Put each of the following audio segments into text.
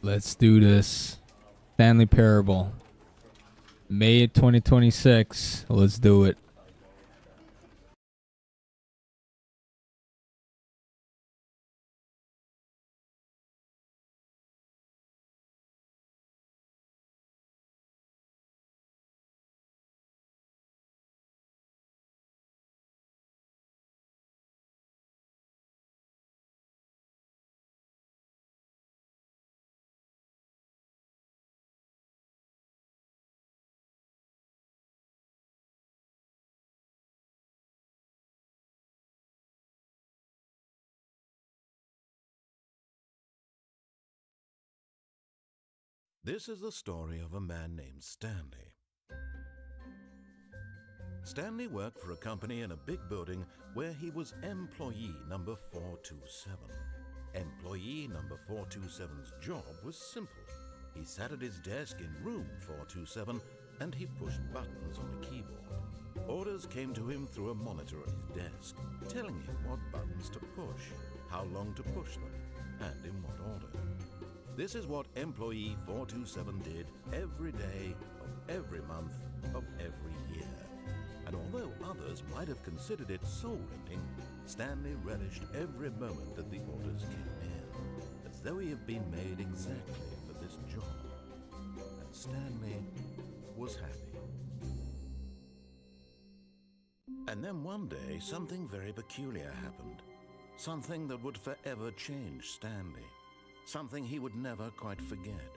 Let's do this. Stanley Parable. May 2026. Let's do it. This is the story of a man named Stanley. Stanley worked for a company in a big building where he was employee number 427. Employee number 427's job was simple. He sat at his desk in room 427 and he pushed buttons on a keyboard. Orders came to him through a monitor at his desk, telling him what buttons to push, how long to push them, and in what order. This is what employee 427 did every day of every month of every year. And although others might have considered it soul-rending, Stanley relished every moment that the orders came in, as though he had been made exactly for this job. And Stanley was happy. And then one day, something very peculiar happened. Something that would forever change Stanley. Something he would never quite forget.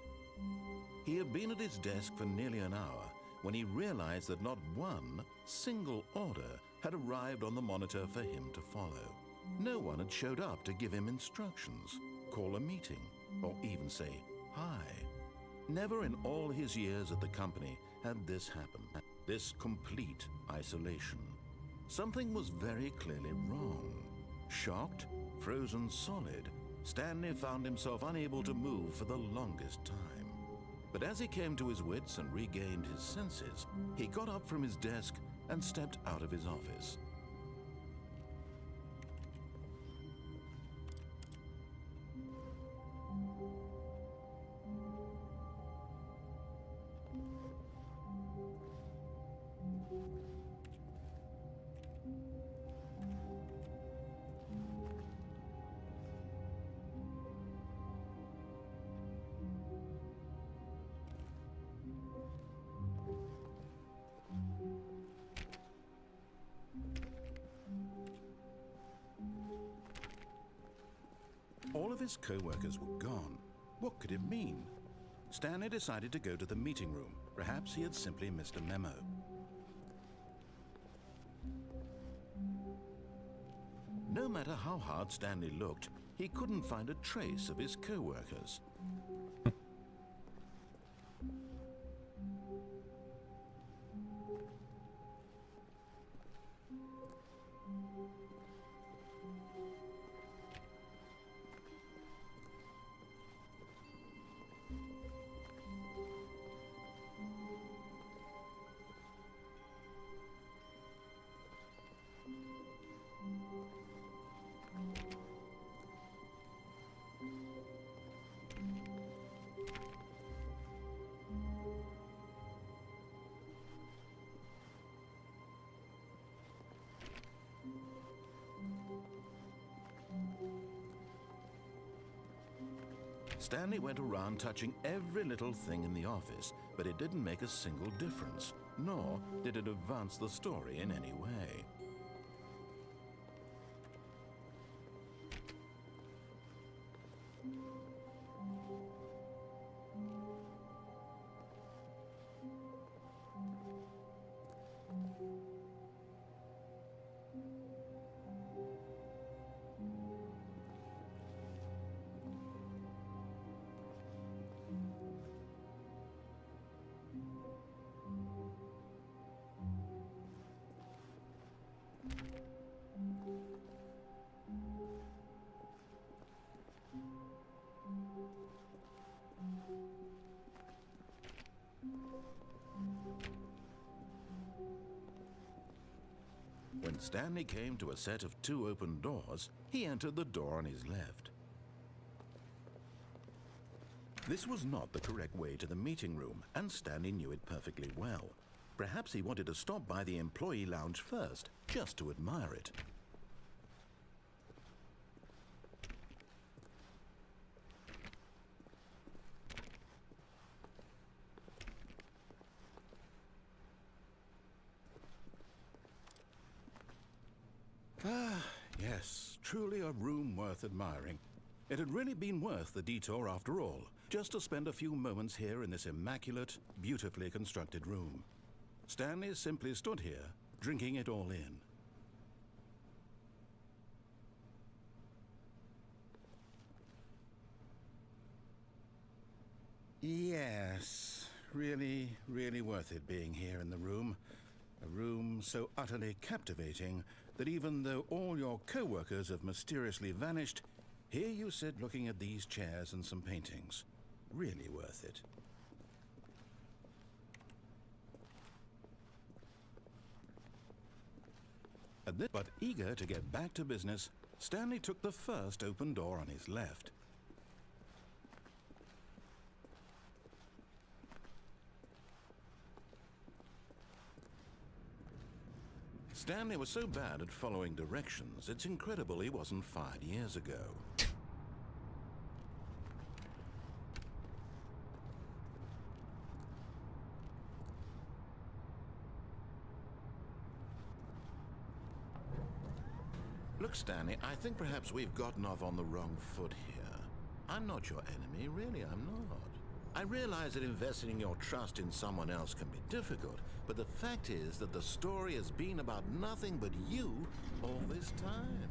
He had been at his desk for nearly an hour when he realized that not one single order had arrived on the monitor for him to follow. No one had showed up to give him instructions, call a meeting, or even say hi. Never in all his years at the company had this happened, this complete isolation. Something was very clearly wrong. Shocked, frozen solid, Stanley found himself unable to move for the longest time. But as he came to his wits and regained his senses, he got up from his desk and stepped out of his office. All of his co-workers were gone. What could it mean? Stanley decided to go to the meeting room. Perhaps he had simply missed a memo. No matter how hard Stanley looked, he couldn't find a trace of his co-workers. Stanley went around touching every little thing in the office, but it didn't make a single difference, nor did it advance the story in any way. When Stanley came to a set of 2 open doors, he entered the door on his left. This was not the correct way to the meeting room, and Stanley knew it perfectly well. Perhaps he wanted to stop by the employee lounge first, just to admire it. Ah, yes, truly a room worth admiring. It had really been worth the detour after all, just to spend a few moments here in this immaculate, beautifully constructed room. Stanley simply stood here, drinking it all in. Yes, really, really worth it being here in the room. A room so utterly captivating that even though all your co-workers have mysteriously vanished, here you sit looking at these chairs and some paintings. Really worth it. But eager to get back to business, Stanley took the first open door on his left. Stanley was so bad at following directions, it's incredible he wasn't fired years ago. Look, Stanley, I think perhaps we've gotten off on the wrong foot here. I'm not your enemy, really, I'm not. I realize that investing your trust in someone else can be difficult, but the fact is that the story has been about nothing but you all this time.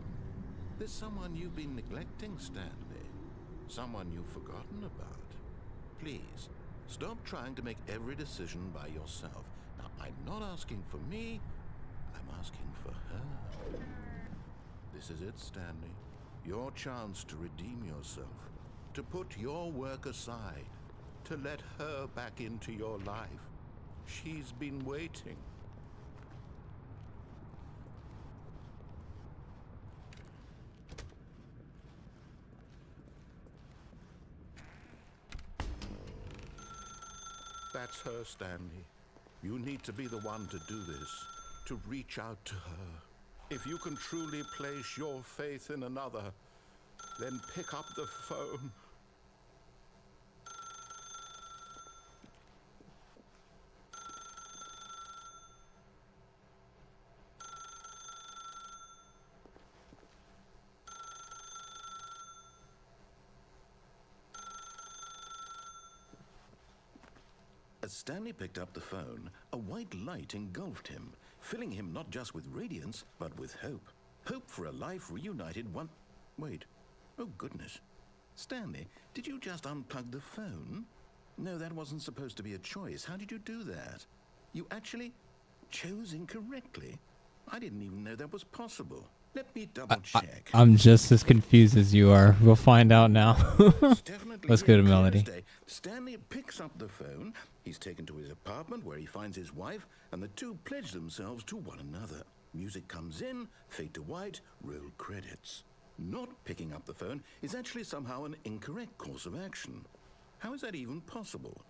There's someone you've been neglecting, Stanley. Someone you've forgotten about. Please, stop trying to make every decision by yourself. Now, I'm not asking for me, I'm asking for her. This is it, Stanley. Your chance to redeem yourself. To put your work aside. To let her back into your life. She's been waiting. That's her, Stanley. You need to be the one to do this, to reach out to her. If you can truly place your faith in another, then pick up the phone. As Stanley picked up the phone, a white light engulfed him, filling him not just with radiance, but with hope. Hope for a life reunited one... Wait. Oh, goodness. Stanley, did you just unplug the phone? No, that wasn't supposed to be a choice. How did you do that? You actually chose incorrectly. I didn't even know that was possible. Let me double check. I'm just as confused as you are. We'll find out now. Let's go to Melody. Stanley picks up the phone. He's taken to his apartment where he finds his wife, and the two pledge themselves to one another. Music comes in, fade to white, roll credits. Not picking up the phone is actually somehow an incorrect course of action. How is that even possible?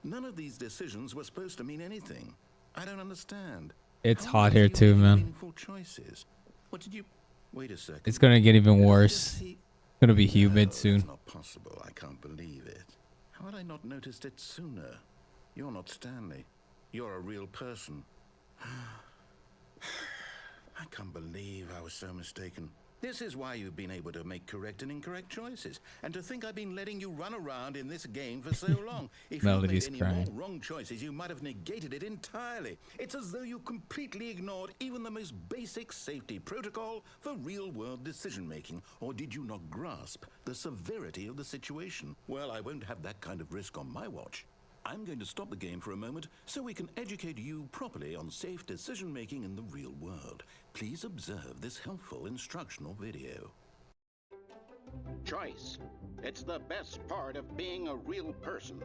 None of these decisions were supposed to mean anything. I don't understand. It's hot here too, man. Meaningful choices. What did you... Wait a second. It's gonna get even worse. It's gonna be humid soon. It's not possible. I can't believe it. How had I not noticed it sooner? You're not Stanley. You're a real person. I can't believe I was so mistaken. This is why you've been able to make correct and incorrect choices. And to think I've been letting you run around in this game for so long. If you made any more wrong choices, you might have negated it entirely. It's as though you completely ignored even the most basic safety protocol for real-world decision-making. Or did you not grasp the severity of the situation? Well, I won't have that kind of risk on my watch. I'm going to stop the game for a moment so we can educate you properly on safe decision-making in the real world. Please observe this helpful instructional video. Choice. It's the best part of being a real person.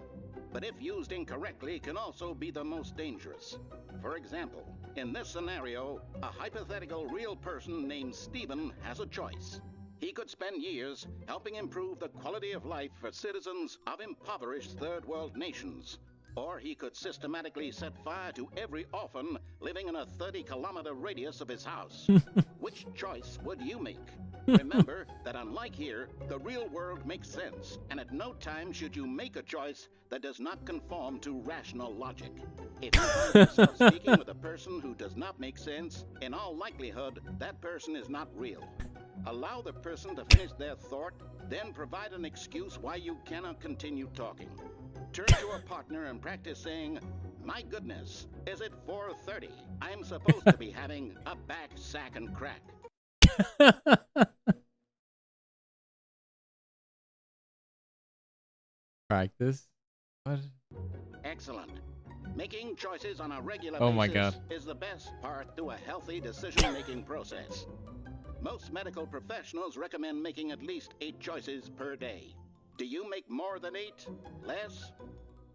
But if used incorrectly, can also be the most dangerous. For example, in this scenario, a hypothetical real person named Stephen has a choice. He could spend years helping improve the quality of life for citizens of impoverished third world nations. Or he could systematically set fire to every orphan living in a 30-kilometer radius of his house. Which choice would you make? Remember that unlike here, the real world makes sense, and at no time should you make a choice that does not conform to rational logic. If you find yourself speaking with a person who does not make sense, in all likelihood, that person is not real. Allow the person to finish their thought, then provide an excuse why you cannot continue talking. Turn to a partner and practice saying, "My goodness, is it 4:30? I'm supposed to be having a back, sack, and crack." Practice? What? Excellent. Making choices on a regular Oh my basis God. is the best part to a healthy decision-making process. Most medical professionals recommend making at least 8 choices per day. Do you make more than 8? Less?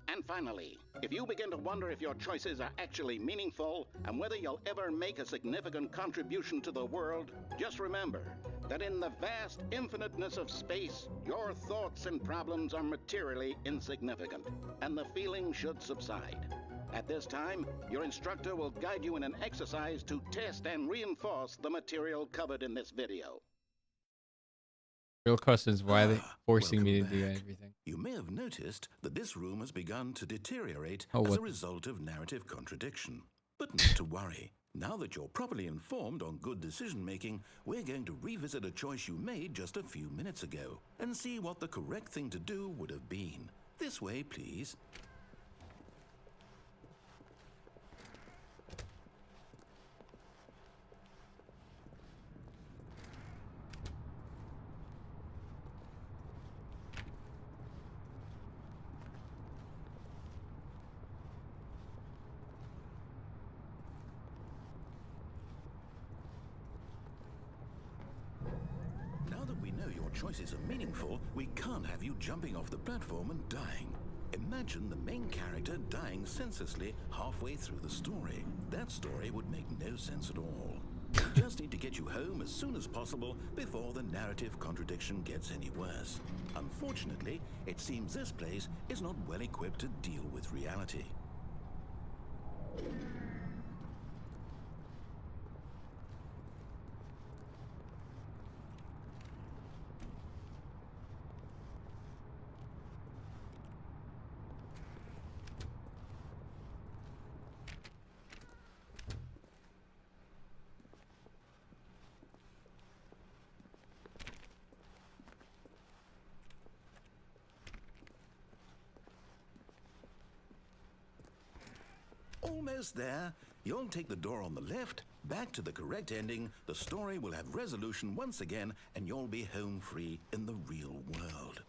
And finally, if you begin to wonder if your choices are actually meaningful and whether you'll ever make a significant contribution to the world, just remember that in the vast infiniteness of space, your thoughts and problems are materially insignificant, and the feeling should subside. At this time, your instructor will guide you in an exercise to test and reinforce the material covered in this video. Real question is why are they forcing me to welcome do back. everything? You may have noticed that this room has begun to deteriorate Oh, as what a result of narrative contradiction. But not to worry. Now that you're properly informed on good decision-making, we're going to revisit a choice you made just a few minutes ago and see what the correct thing to do would have been. This way, please. Now that we know your choices are meaningful, we can't have you jumping off the platform and dying. Imagine the main character dying senselessly halfway through the story. That story would make no sense at all. We just need to get you home as soon as possible before the narrative contradiction gets any worse. Unfortunately, it seems this place is not well equipped to deal with reality. Almost there. You'll take the door on the left, back to the correct ending, the story will have resolution once again, and you'll be home free in the real world.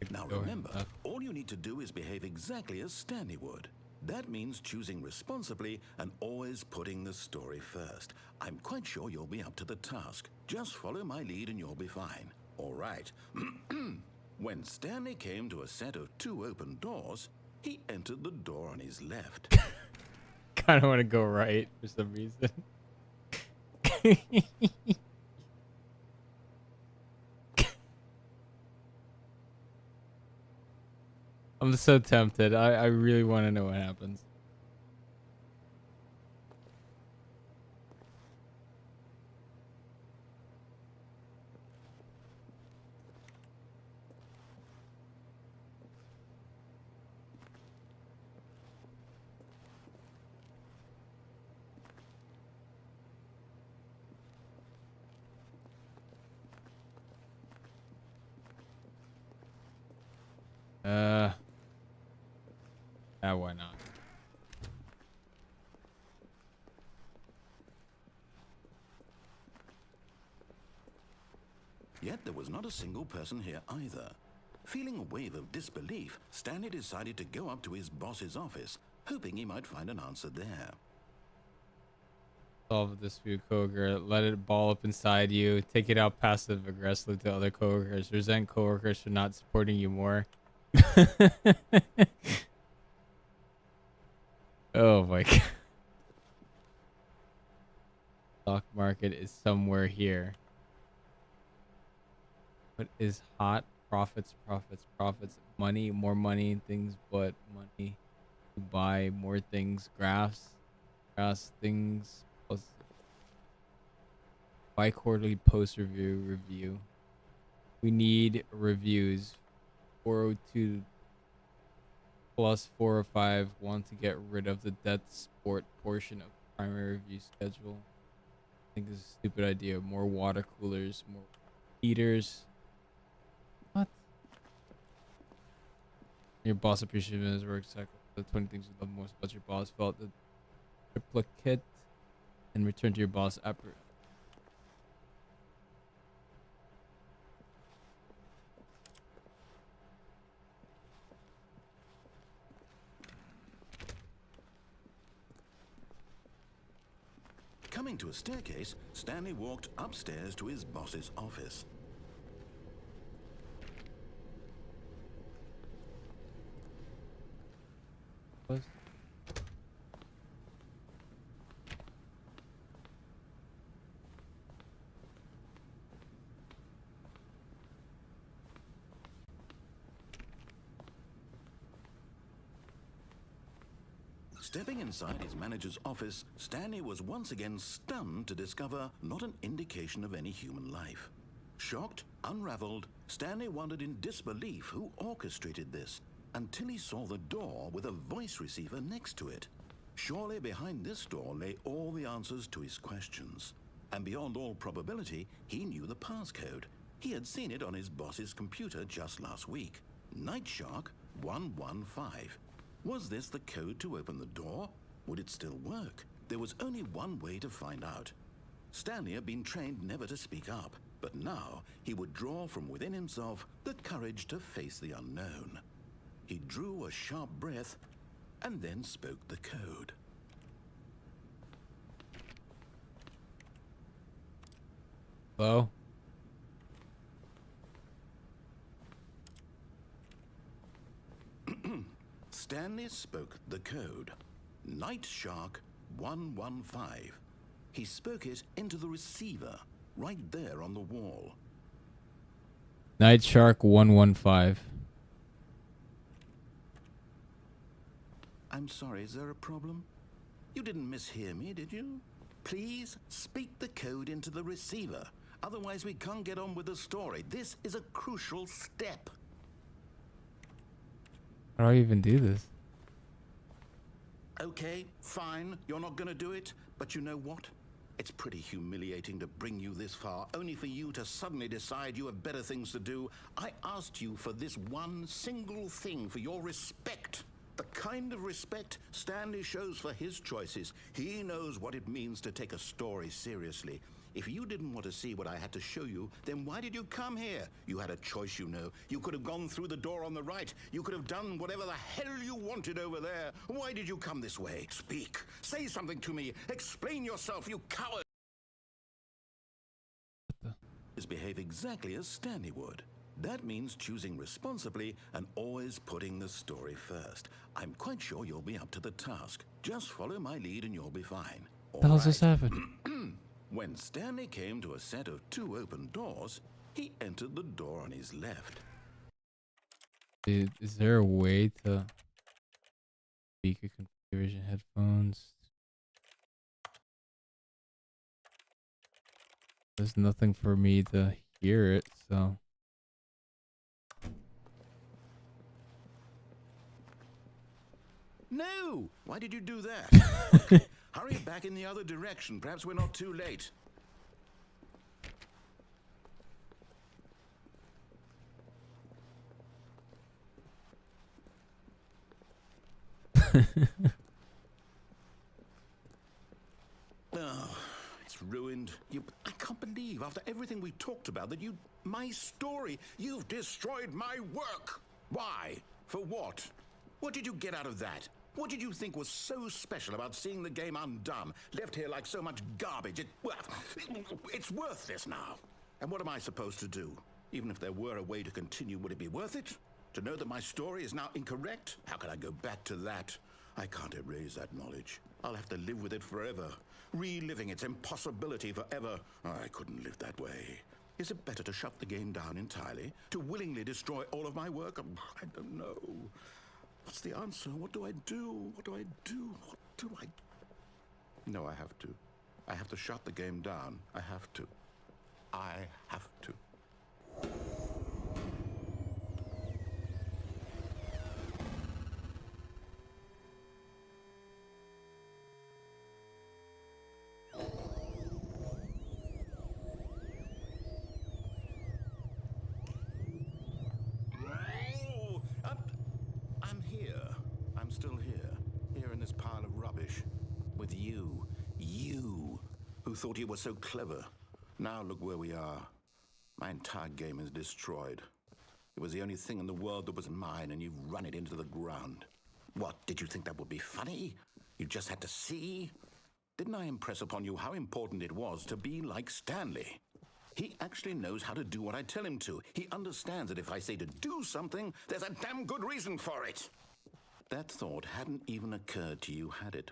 Now remember, all you need to do is behave exactly as Stanley would. That means choosing responsibly and always putting the story first. I'm quite sure you'll be up to the task. Just follow my lead and you'll be fine. All right. When Stanley came to a set of 2 open doors, he entered the door on his left. Kind of want to go right for some reason. I'm so tempted. I really want to know what happens. Why not? Yet there was not a single person here either. Feeling a wave of disbelief, Stanley decided to go up to his boss's office, hoping he might find an answer there. Solve this for your coworker. Let it ball up inside you. Take it out passive aggressively to other coworkers. Resent coworkers for not supporting you more. Oh my god. market is somewhere here. What is hot? Profits, profits, profits. Money, more money, things but money. To buy more things. Graphs, things. Plus bi-quarterly post review. We need reviews. 402 plus 405 want to get rid of the death sport portion of the primary review schedule. I think this is a stupid idea. More water coolers, more heaters. What? Your boss appreciated his work cycle. The 20 things you love most about your boss. Felt the triplicate and return to your boss after. Coming to a staircase, Stanley walked upstairs to his boss's office. What? Stepping inside his manager's office, Stanley was once again stunned to discover not an indication of any human life. Shocked, unraveled, Stanley wondered in disbelief who orchestrated this, until he saw the door with a voice receiver next to it. Surely behind this door lay all the answers to his questions. And beyond all probability, he knew the passcode. He had seen it on his boss's computer just last week. Nightshark 115. Was this the code to open the door? Would it still work? There was only one way to find out. Stanley had been trained never to speak up, but now he would draw from within himself the courage to face the unknown. He drew a sharp breath and then spoke the code. Hello? Stanley spoke the code. Nightshark 115. He spoke it into the receiver, right there on the wall. Nightshark 115. I'm sorry, is there a problem? You didn't mishear me, did you? Please speak the code into the receiver. Otherwise, we can't get on with the story. This is a crucial step. How do I even do this? Okay, fine, you're not gonna do it, but you know what? It's pretty humiliating to bring you this far, only for you to suddenly decide you have better things to do. I asked you for this one single thing, for your respect. The kind of respect Stanley shows for his choices. He knows what it means to take a story seriously. If you didn't want to see what I had to show you, then why did you come here? You had a choice, you know. You could have gone through the door on the right. You could have done whatever the hell you wanted over there. Why did you come this way? Speak. Say something to me. Explain yourself, you coward. Behave exactly as Stanley would. That means choosing responsibly and always putting the story first. I'm quite sure you'll be up to the task. Just follow my lead and you'll be fine. What the hell's this happened? When Stanley came to a set of 2 open doors, he entered the door on his left. Dude, is there a way to speaker configuration headphones? There's nothing for me to hear it, so. No! Why did you do that? Hurry back in the other direction. Perhaps we're not too late. Oh, it's ruined. I can't believe, after everything we talked about, that my story, you've destroyed my work. Why? For what? What did you get out of that? What did you think was so special about seeing the game undone, left here like so much garbage? It's worthless now. And what am I supposed to do? Even if there were a way to continue, would it be worth it? To know that my story is now incorrect? How can I go back to that? I can't erase that knowledge. I'll have to live with it forever, reliving its impossibility forever. I couldn't live that way. Is it better to shut the game down entirely? To willingly destroy all of my work? I don't know. What's the answer? What do I do? What do I do? What do I... No, I have to. I have to shut the game down. I have to. I have to. I'm here. I'm still here. Here in this pile of rubbish. With you. You. Who thought you were so clever. Now look where we are. My entire game is destroyed. It was the only thing in the world that was mine, and you've run it into the ground. What, did you think that would be funny? You just had to see? Didn't I impress upon you how important it was to be like Stanley? He actually knows how to do what I tell him to. He understands that if I say to do something, there's a damn good reason for it. That thought hadn't even occurred to you, had it?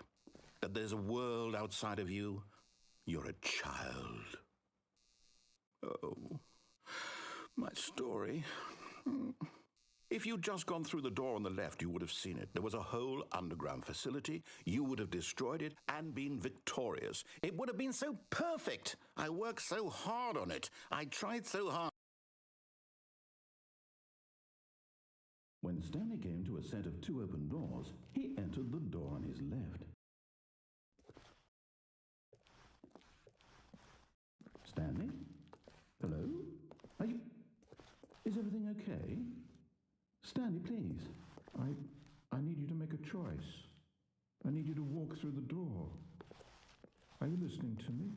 That there's a world outside of you? You're a child. Oh, my story. If you'd just gone through the door on the left, you would have seen it. There was a whole underground facility. You would have destroyed it and been victorious. It would have been so perfect. I worked so hard on it. I tried so hard. When Stanley came to a set of 2 open doors, he entered the door on his left. Stanley? Hello? Are you... Is everything okay? Stanley, please. I need you to make a choice. I need you to walk through the door. Are you listening to me?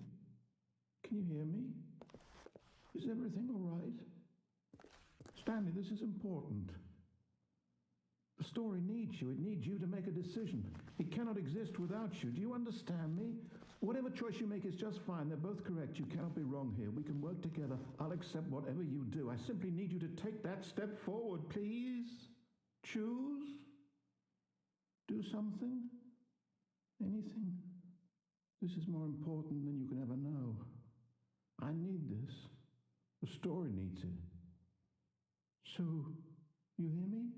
Can you hear me? Is everything all right? Stanley, this is important. The story needs you. It needs you to make a decision. It cannot exist without you. Do you understand me? Whatever choice you make is just fine. They're both correct. You cannot be wrong here. We can work together. I'll accept whatever you do. I simply need you to take that step forward, please. Choose. Do something. Anything. This is more important than you can ever know. I need this. The story needs it. So, you hear me?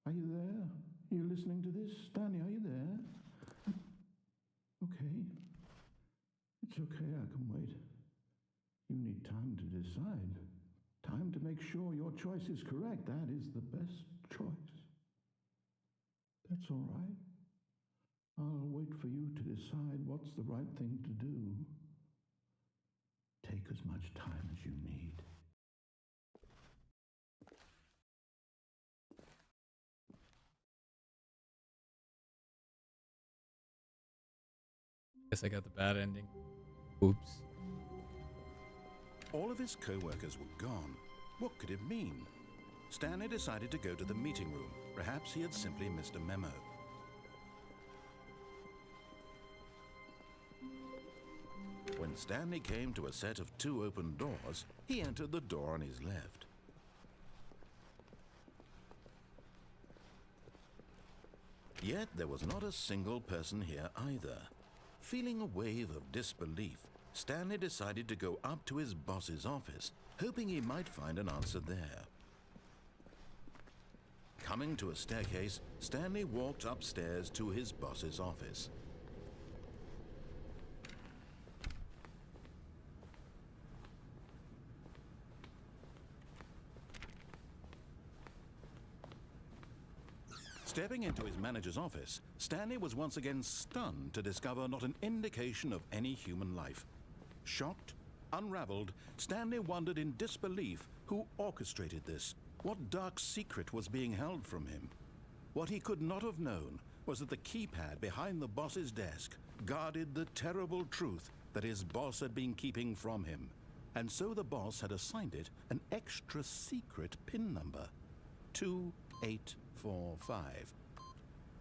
Are you there? Are you listening to this? Stanley, are you there? Okay. It's okay, I can wait. You need time to decide. Time to make sure your choice is correct. That is the best choice. That's all right. I'll wait for you to decide what's the right thing to do. Take as much time as you need. Guess I got the bad ending. Oops. All of his co-workers were gone. What could it mean? Stanley decided to go to the meeting room. Perhaps he had simply missed a memo. When Stanley came to a set of 2 open doors, he entered the door on his left. Yet there was not a single person here either. Feeling a wave of disbelief, Stanley decided to go up to his boss's office, hoping he might find an answer there. Coming to a staircase, Stanley walked upstairs to his boss's office. Stepping into his manager's office, Stanley was once again stunned to discover not an indication of any human life. Shocked, unraveled, Stanley wondered in disbelief who orchestrated this, what dark secret was being held from him. What he could not have known was that the keypad behind the boss's desk guarded the terrible truth that his boss had been keeping from him. And so the boss had assigned it an extra secret PIN number, 2845.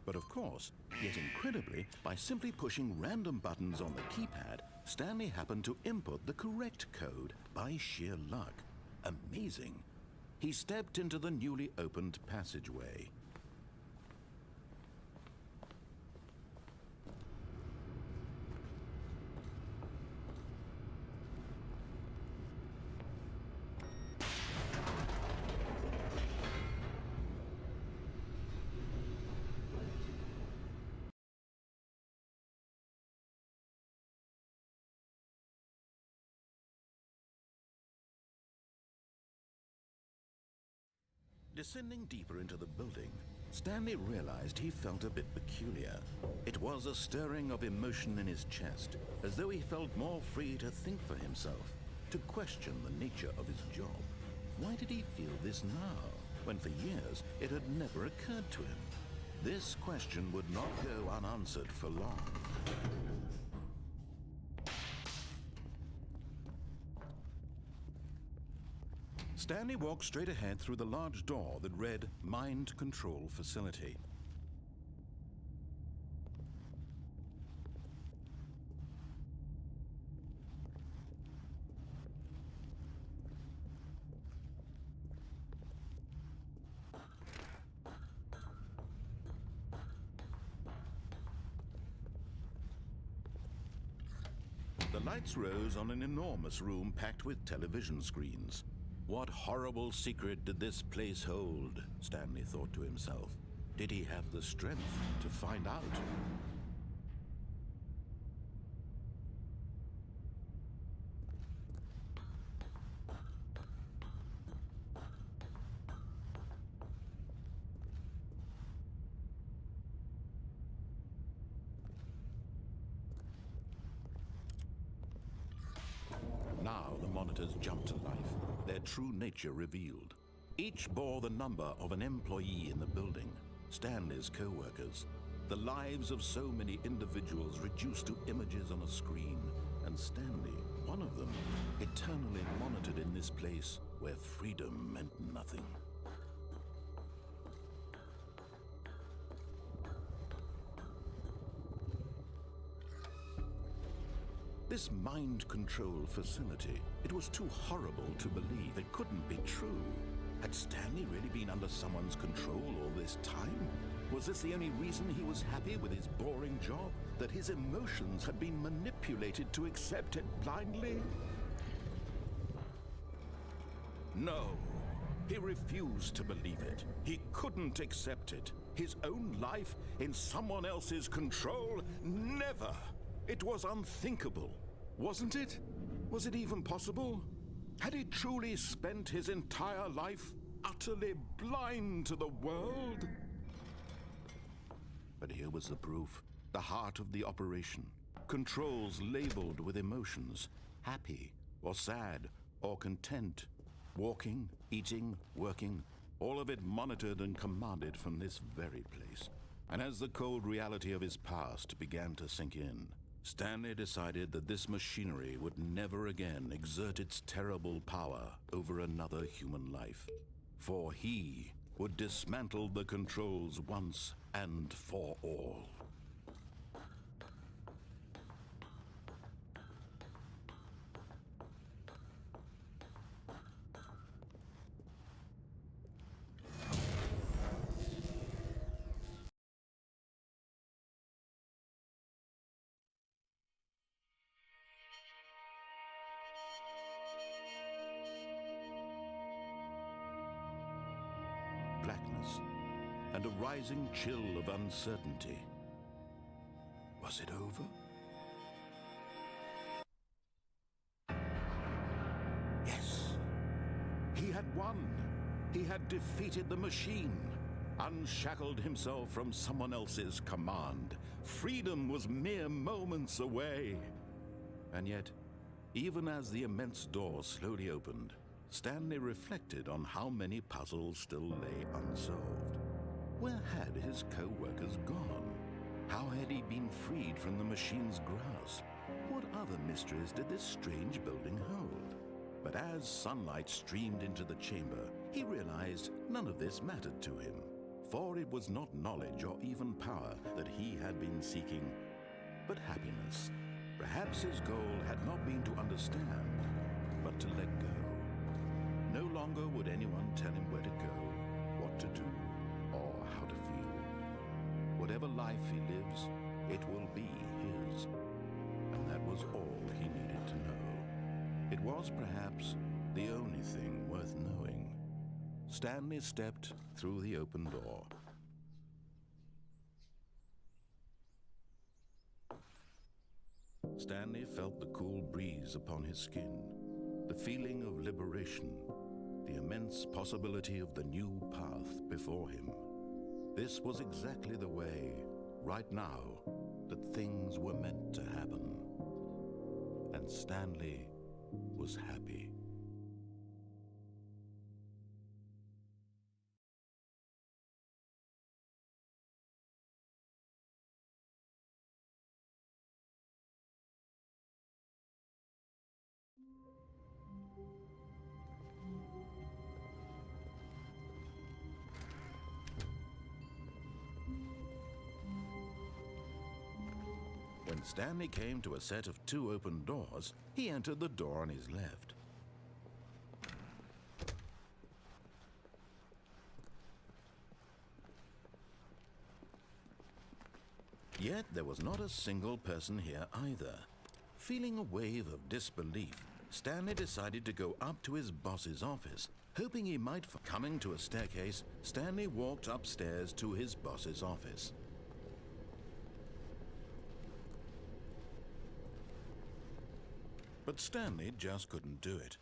But of course, yet incredibly, by simply pushing random buttons on the keypad, Stanley happened to input the correct code by sheer luck. Amazing. He stepped into the newly opened passageway. Descending deeper into the building, Stanley realized he felt a bit peculiar. It was a stirring of emotion in his chest, as though he felt more free to think for himself, to question the nature of his job. Why did he feel this now, when for years it had never occurred to him? This question would not go unanswered for long. Stanley walked straight ahead through the large door that read Mind Control Facility. The lights rose on an enormous room packed with television screens. What horrible secret did this place hold? Stanley thought to himself. Did he have the strength to find out? Now the monitors jumped to life, their true nature revealed. Each bore the number of an employee in the building, Stanley's co-workers. The lives of so many individuals reduced to images on a screen, and Stanley, one of them, eternally monitored in this place where freedom meant nothing. This mind control facility, it was too horrible to believe. It couldn't be true. Had Stanley really been under someone's control all this time? Was this the only reason he was happy with his boring job? That his emotions had been manipulated to accept it blindly? No. He refused to believe it. He couldn't accept it. His own life in someone else's control? Never! It was unthinkable. Wasn't it? Was it even possible? Had he truly spent his entire life utterly blind to the world? But here was the proof. The heart of the operation. Controls labeled with emotions. Happy, or sad, or content. Walking, eating, working. All of it monitored and commanded from this very place. And as the cold reality of his past began to sink in, Stanley decided that this machinery would never again exert its terrible power over another human life. For he would dismantle the controls once and for all. Blackness and a rising chill of uncertainty. Was it over? Yes. He had won. He had defeated the machine, unshackled himself from someone else's command. Freedom was mere moments away. And yet, even as the immense door slowly opened, Stanley reflected on how many puzzles still lay unsolved. Where had his co-workers gone? How had he been freed from the machine's grasp? What other mysteries did this strange building hold? But as sunlight streamed into the chamber, he realized none of this mattered to him. For it was not knowledge or even power that he had been seeking, but happiness. Perhaps his goal had not been to understand, but to let go. No longer would anyone tell him where to go, what to do, or how to feel. Whatever life he lives, it will be his. And that was all he needed to know. It was perhaps the only thing worth knowing. Stanley stepped through the open door. Stanley felt the cool breeze upon his skin, the feeling of liberation. the immense possibility of the new path before him. This was exactly the way, right now, that things were meant to happen. And Stanley was happy. When Stanley came to a set of 2 open doors, he entered the door on his left. Yet there was not a single person here either. Feeling a wave of disbelief, Stanley decided to go up to his boss's office, hoping he might find. Coming to a staircase, Stanley walked upstairs to his boss's office. But Stanley just couldn't do it.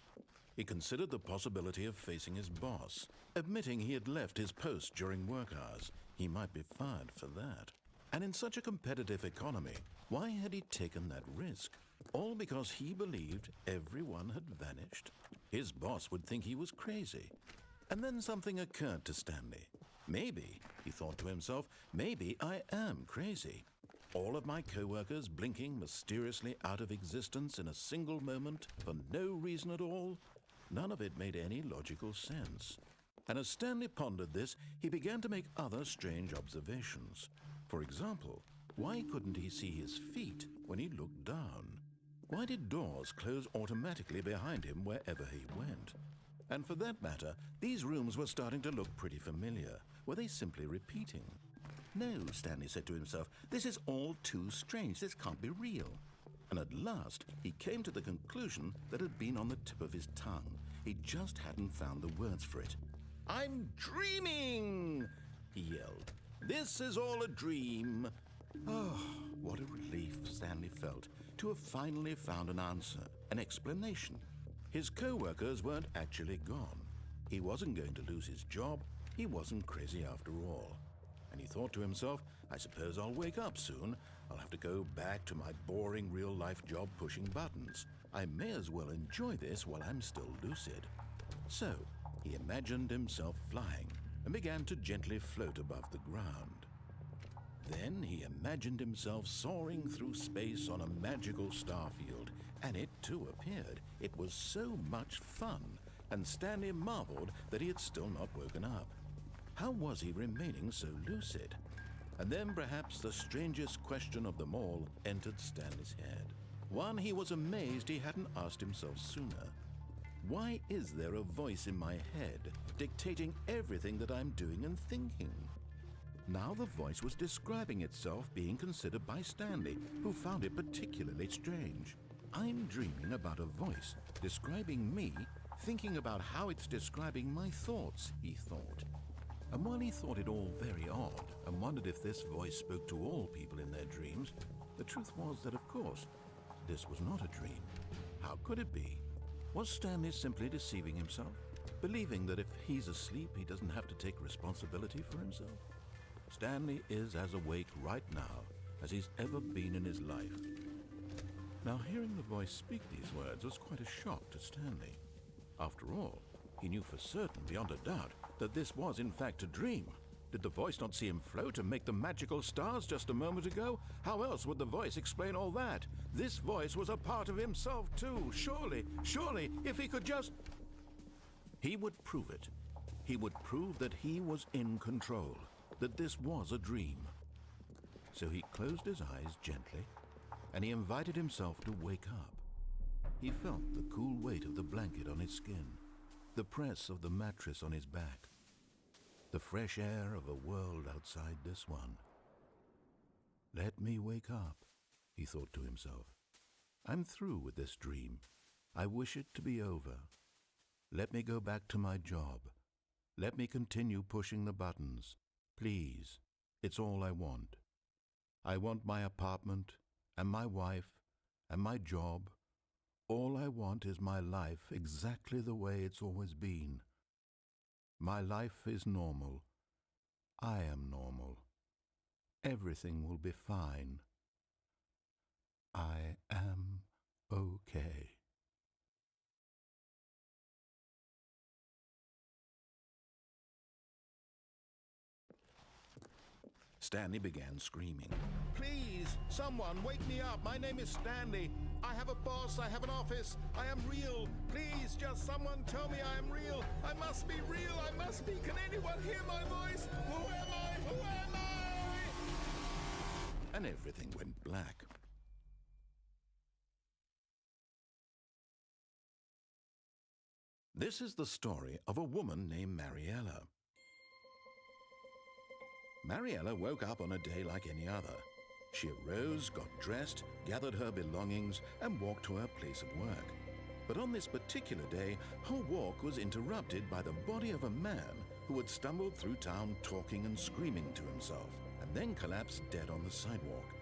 He considered the possibility of facing his boss. Admitting he had left his post during work hours, he might be fired for that. And in such a competitive economy, why had he taken that risk? All because he believed everyone had vanished? His boss would think he was crazy. And then something occurred to Stanley. Maybe, he thought to himself, maybe I am crazy. All of my co-workers blinking mysteriously out of existence in a single moment for no reason at all? None of it made any logical sense. And as Stanley pondered this, he began to make other strange observations. For example, why couldn't he see his feet when he looked down? Why did doors close automatically behind him wherever he went? And for that matter, these rooms were starting to look pretty familiar. Were they simply repeating? No, Stanley said to himself, this is all too strange. This can't be real. And at last, he came to the conclusion that had been on the tip of his tongue. He just hadn't found the words for it. "I'm dreaming!" he yelled. "This is all a dream." Oh, what a relief Stanley felt to have finally found an answer, an explanation. His co-workers weren't actually gone. He wasn't going to lose his job. He wasn't crazy after all. And he thought to himself, I suppose I'll wake up soon. I'll have to go back to my boring real-life job pushing buttons. I may as well enjoy this while I'm still lucid. So, he imagined himself flying and began to gently float above the ground. Then he imagined himself soaring through space on a magical starfield, and it too appeared. It was so much fun, and Stanley marveled that he had still not woken up. How was he remaining so lucid? And then perhaps the strangest question of them all entered Stanley's head. One he was amazed he hadn't asked himself sooner. Why is there a voice in my head dictating everything that I'm doing and thinking? Now the voice was describing itself being considered by Stanley, who found it particularly strange. I'm dreaming about a voice describing me, thinking about how it's describing my thoughts, he thought. And while he thought it all very odd and wondered if this voice spoke to all people in their dreams, the truth was that, of course, this was not a dream. How could it be? Was Stanley simply deceiving himself, believing that if he's asleep, he doesn't have to take responsibility for himself? Stanley is as awake right now as he's ever been in his life. Now, hearing the voice speak these words was quite a shock to Stanley. After all, he knew for certain, beyond a doubt, that this was in fact a dream. Did the voice not see him float and make the magical stars just a moment ago? How else would the voice explain all that? This voice was a part of himself too. Surely, if he could just... He would prove it. He would prove that he was in control, that this was a dream. So he closed his eyes gently, and he invited himself to wake up. He felt the cool weight of the blanket on his skin, the press of the mattress on his back, the fresh air of a world outside this one. Let me wake up, he thought to himself. I'm through with this dream. I wish it to be over. Let me go back to my job. Let me continue pushing the buttons. Please, it's all I want. I want my apartment and my wife and my job. All I want is my life exactly the way it's always been. My life is normal. I am normal. Everything will be fine. I am okay. Stanley began screaming. Please, someone, wake me up. My name is Stanley. I have a boss. I have an office. I am real. Please, just someone tell me I am real. I must be real. I must be. Can anyone hear my voice? Who am I? Who am I? And everything went black. This is the story of a woman named Mariella. Mariella woke up on a day like any other. She arose, got dressed, gathered her belongings, and walked to her place of work. But on this particular day, her walk was interrupted by the body of a man who had stumbled through town talking and screaming to himself, and then collapsed dead on the sidewalk.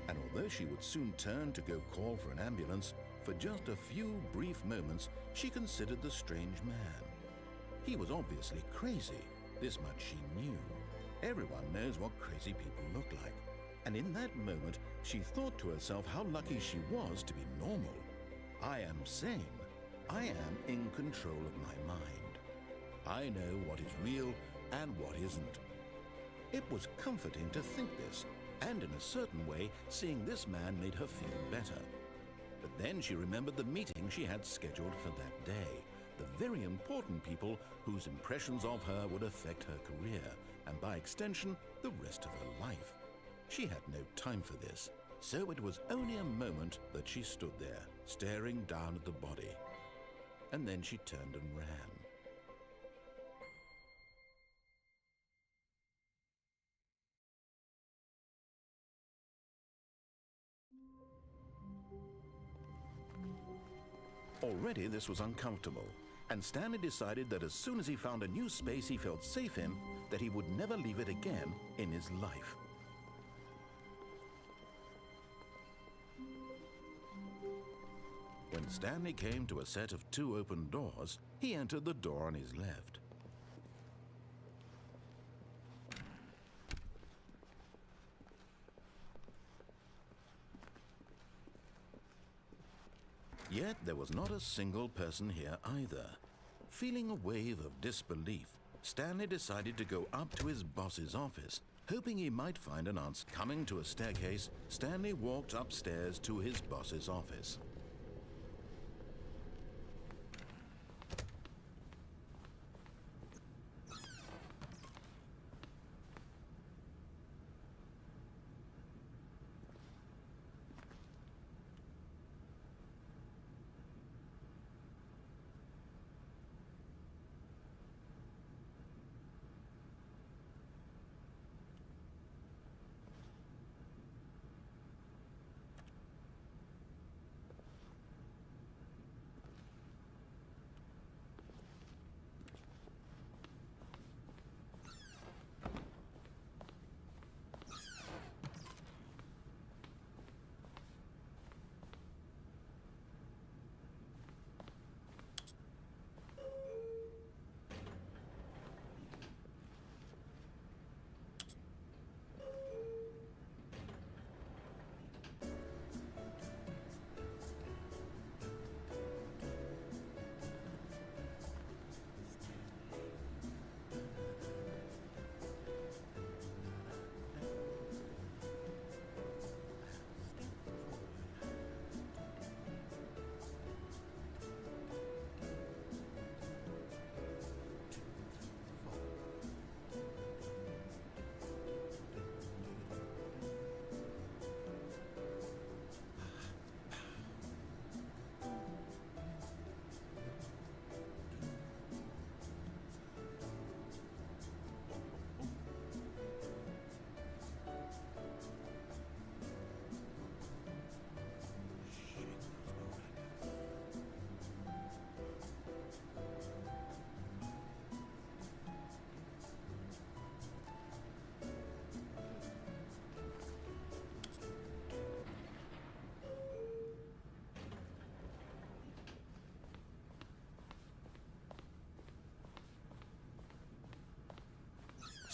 And although she would soon turn to go call for an ambulance, for just a few brief moments, she considered the strange man. He was obviously crazy. This much she knew. Everyone knows what crazy people look like. And in that moment, she thought to herself how lucky she was to be normal. I am sane. I am in control of my mind. I know what is real and what isn't. It was comforting to think this, and in a certain way, seeing this man made her feel better. But then she remembered the meeting she had scheduled for that day, the very important people whose impressions of her would affect her career, and by extension, the rest of her life. She had no time for this, so it was only a moment that she stood there, staring down at the body. And then she turned and ran. Already this was uncomfortable, and Stanley decided that as soon as he found a new space he felt safe in, that he would never leave it again in his life. When Stanley came to a set of 2 open doors, he entered the door on his left. Yet there was not a single person here either. Feeling a wave of disbelief, Stanley decided to go up to his boss's office, hoping he might find an answer. Coming to a staircase, Stanley walked upstairs to his boss's office.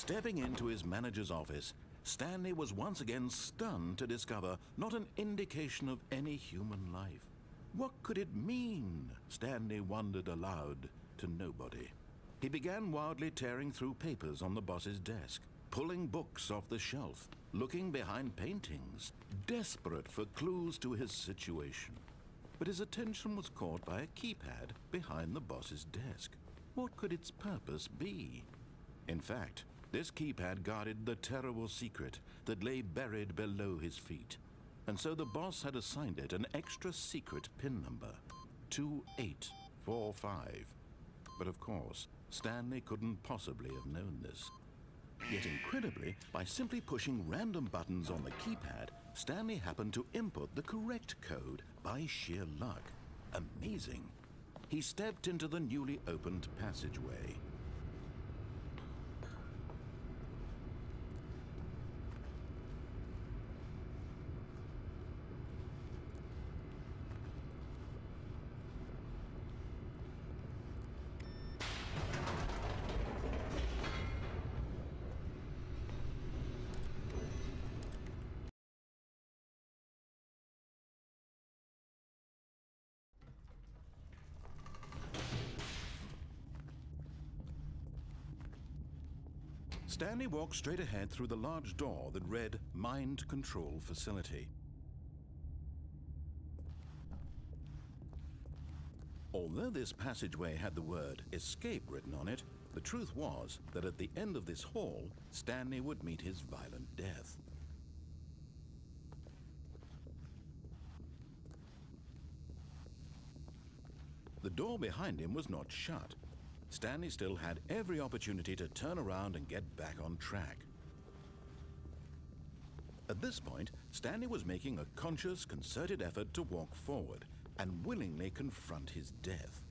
Stepping into his manager's office, Stanley was once again stunned to discover not an indication of any human life. What could it mean? Stanley wondered aloud to nobody. He began wildly tearing through papers on the boss's desk, pulling books off the shelf, looking behind paintings, desperate for clues to his situation. But his attention was caught by a keypad behind the boss's desk. What could its purpose be? In fact, this keypad guarded the terrible secret that lay buried below his feet. And so the boss had assigned it an extra secret PIN number, 2845. But of course, Stanley couldn't possibly have known this. Yet incredibly, by simply pushing random buttons on the keypad, Stanley happened to input the correct code by sheer luck. Amazing. He stepped into the newly opened passageway. Stanley walked straight ahead through the large door that read Mind Control Facility. Although this passageway had the word Escape written on it, the truth was that at the end of this hall, Stanley would meet his violent death. The door behind him was not shut. Stanley still had every opportunity to turn around and get back on track. At this point, Stanley was making a conscious, concerted effort to walk forward and willingly confront his death.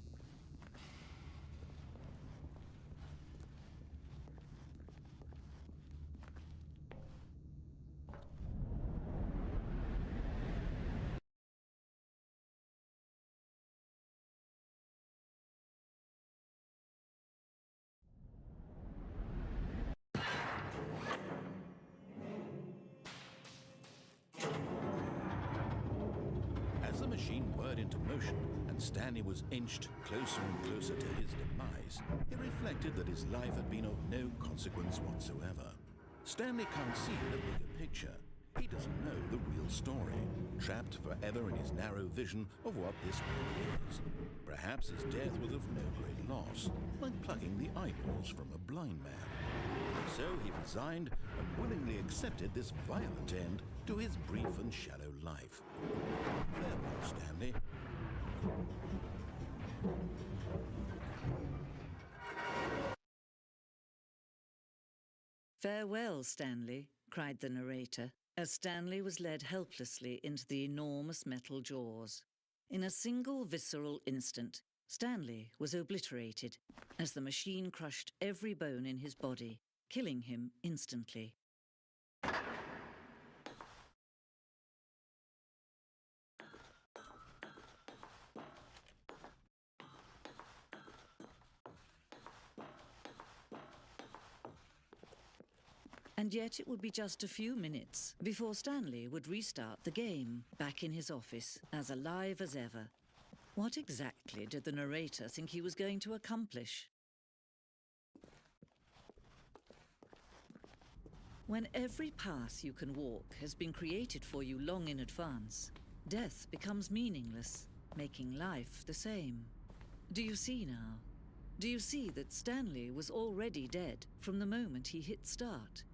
Machine whirred into motion, and Stanley was inched closer and closer to his demise. He reflected that his life had been of no consequence whatsoever. Stanley can't see the bigger picture. He doesn't know the real story, trapped forever in his narrow vision of what this world is. Perhaps his death was of no great loss, like plucking the eyeballs from a blind man. So he resigned and willingly accepted this violent end to his brief and shallow life. Farewell, Stanley. "Farewell, Stanley," cried the narrator, as Stanley was led helplessly into the enormous metal jaws. In a single visceral instant, Stanley was obliterated as the machine crushed every bone in his body, killing him instantly. And yet it would be just a few minutes before Stanley would restart the game, back in his office, as alive as ever. What exactly did the narrator think he was going to accomplish? When every path you can walk has been created for you long in advance, death becomes meaningless, making life the same. Do you see now? Do you see that Stanley was already dead from the moment he hit start?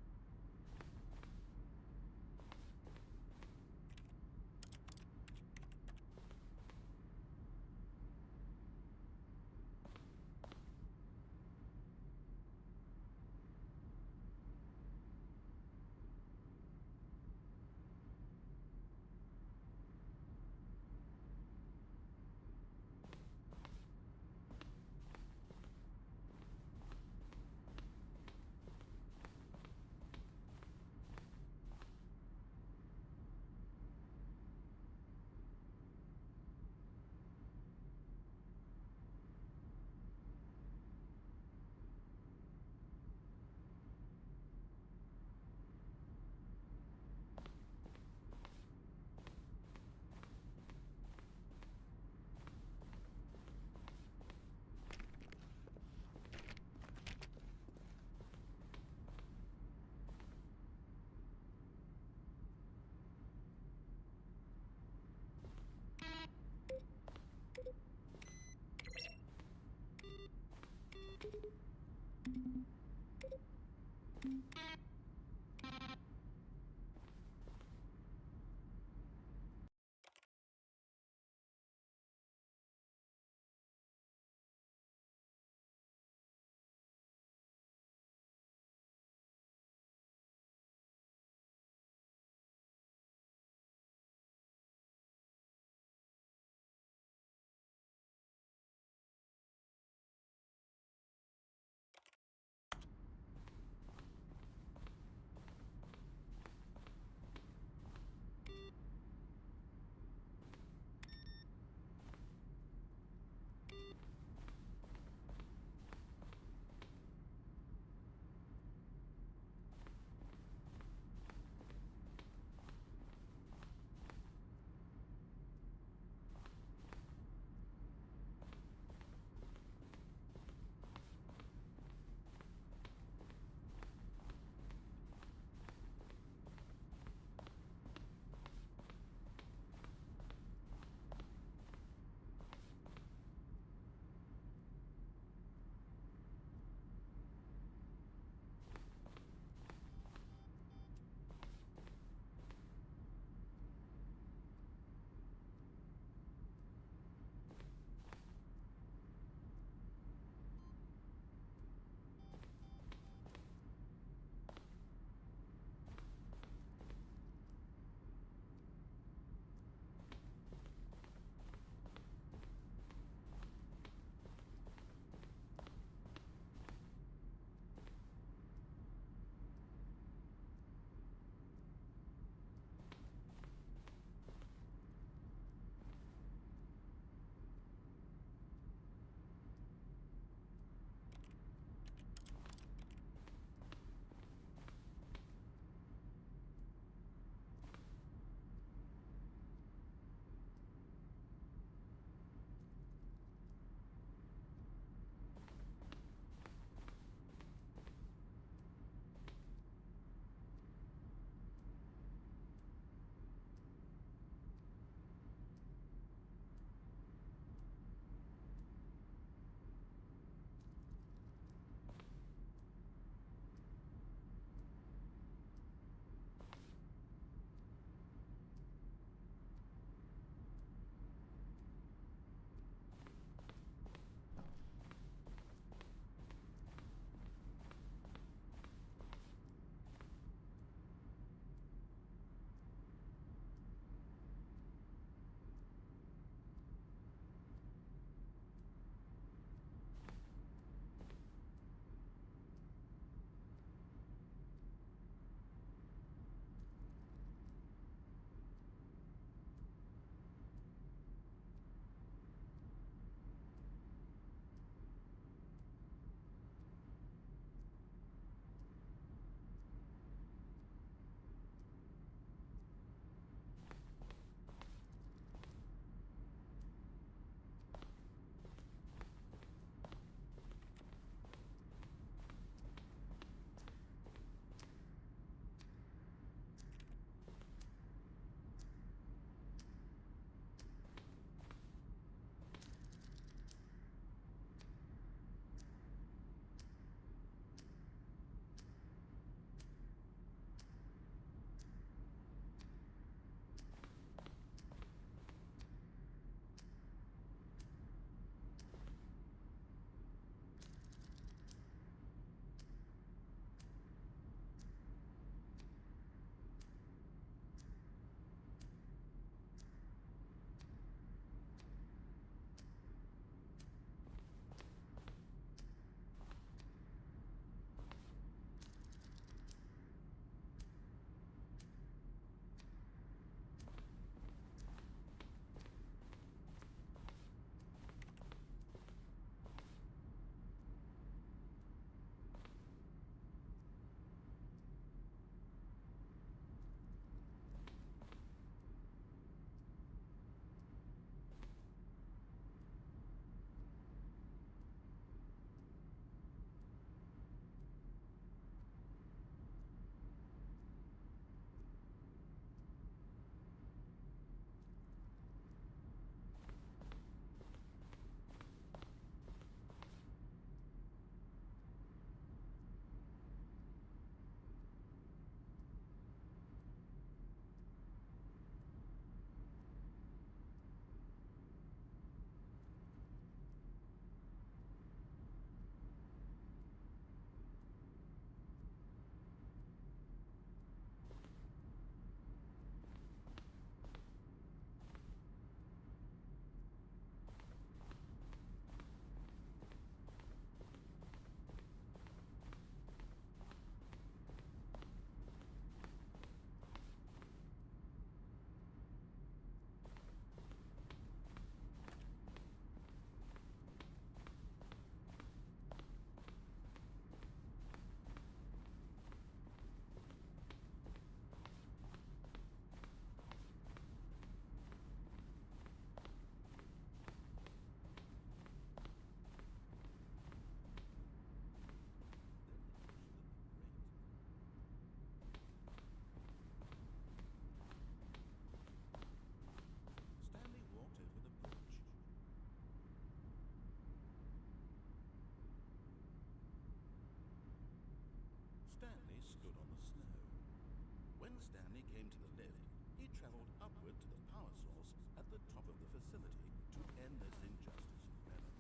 Stanley came to the lift, he traveled upward to the power source at the top of the facility to end this injustice forever.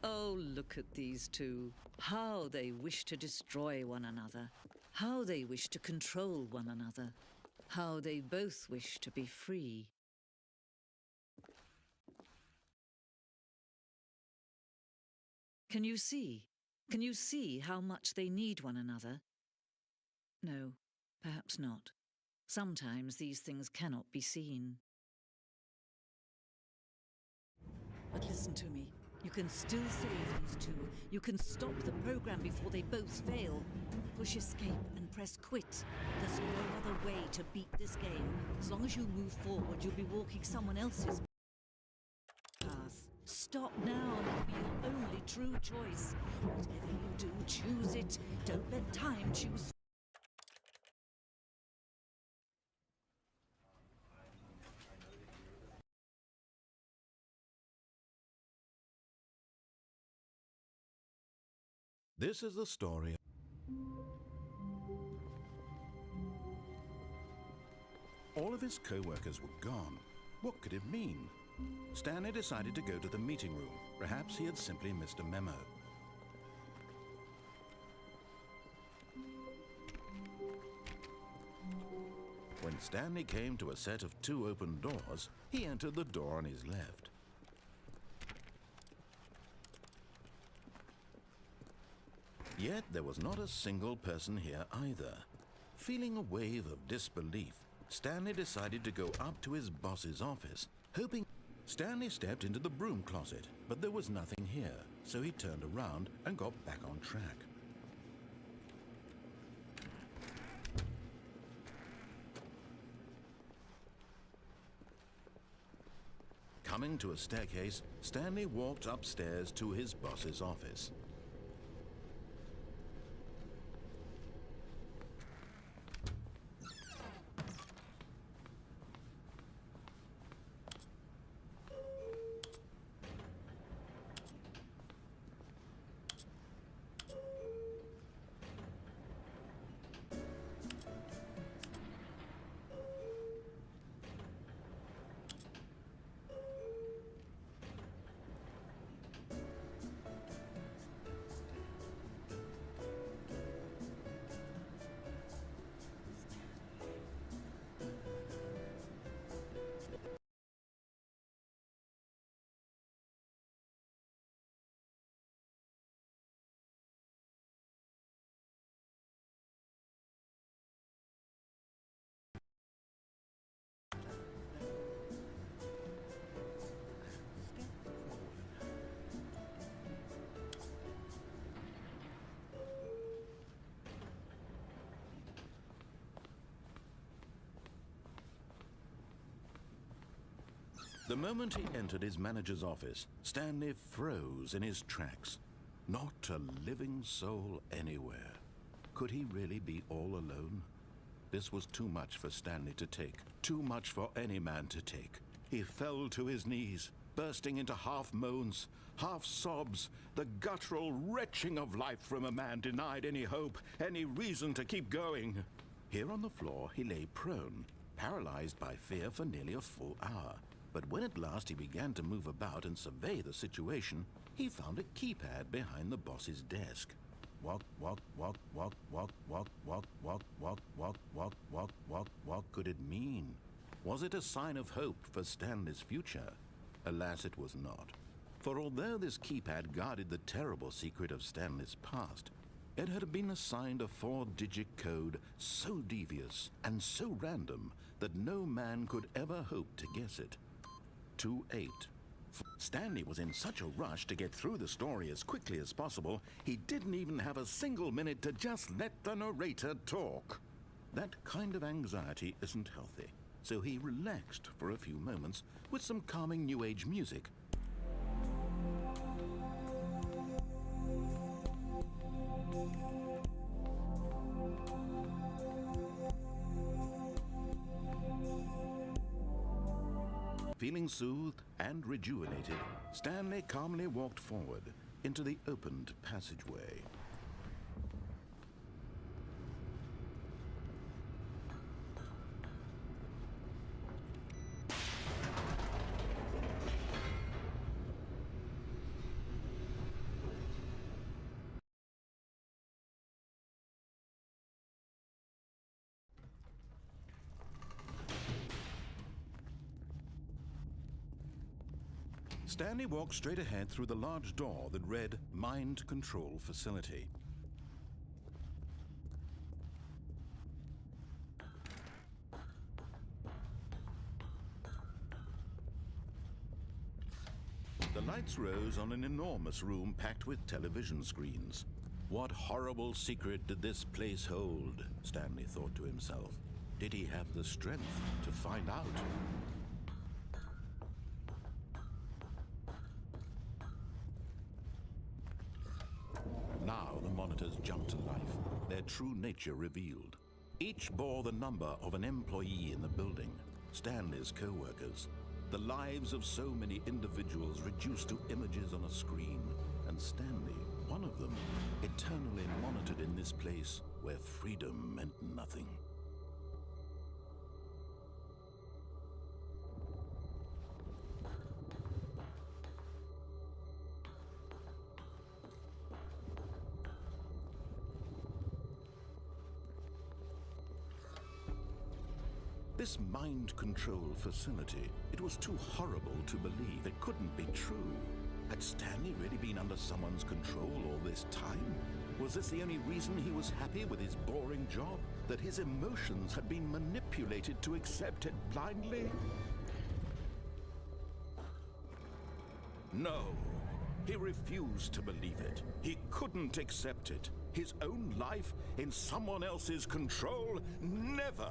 Oh, look at these two. How they wish to destroy one another. How they wish to control one another. How they both wish to be free. Can you see? Can you see how much they need one another? No, perhaps not. Sometimes these things cannot be seen. But listen to me. You can still save these two. You can stop the program before they both fail. Push escape and press quit. There's no other way to beat this game. As long as you move forward, you'll be walking someone else's path. Stop now and it'll be your only true choice. Whatever you do, choose it. Don't let time choose. This is the story. All of his co-workers were gone. What could it mean? Stanley decided to go to the meeting room. Perhaps he had simply missed a memo. When Stanley came to a set of 2 open doors, he entered the door on his left. Yet there was not a single person here either. Feeling a wave of disbelief, Stanley decided to go up to his boss's office, hoping... Stanley stepped into the broom closet, but there was nothing here, so he turned around and got back on track. Coming to a staircase, Stanley walked upstairs to his boss's office. The moment he entered his manager's office, Stanley froze in his tracks. Not a living soul anywhere. Could he really be all alone? This was too much for Stanley to take. Too much for any man to take. He fell to his knees, bursting into half moans, half sobs, the guttural retching of life from a man denied any hope, any reason to keep going. Here on the floor, he lay prone, paralyzed by fear for nearly a full hour. But when at last he began to move about and survey the situation, he found a keypad behind the boss's desk. Walk, walk, walk, walk, walk, walk, walk, walk, walk, walk, walk, walk, walk. What could it mean? Was it a sign of hope for Stanley's future? Alas, it was not. For although this keypad guarded the terrible secret of Stanley's past, it had been assigned a 4-digit code so devious and so random that no man could ever hope to guess it. 2-8. Stanley was in such a rush to get through the story as quickly as possible, he didn't even have a single minute to just let the narrator talk. That kind of anxiety isn't healthy, so he relaxed for a few moments with some calming New Age music. Feeling soothed and rejuvenated, Stanley calmly walked forward into the opened passageway. Stanley walked straight ahead through the large door that read Mind Control Facility. The lights rose on an enormous room packed with television screens. What horrible secret did this place hold? Stanley thought to himself. Did he have the strength to find out? Now the monitors jumped to life, their true nature revealed. Each bore the number of an employee in the building, Stanley's co-workers. The lives of so many individuals reduced to images on a screen, and Stanley, one of them, eternally monitored in this place where freedom meant nothing. This mind control facility, it was too horrible to believe. It couldn't be true. Had Stanley really been under someone's control all this time? Was this the only reason he was happy with his boring job? That his emotions had been manipulated to accept it blindly? No. He refused to believe it. He couldn't accept it. His own life in someone else's control? Never!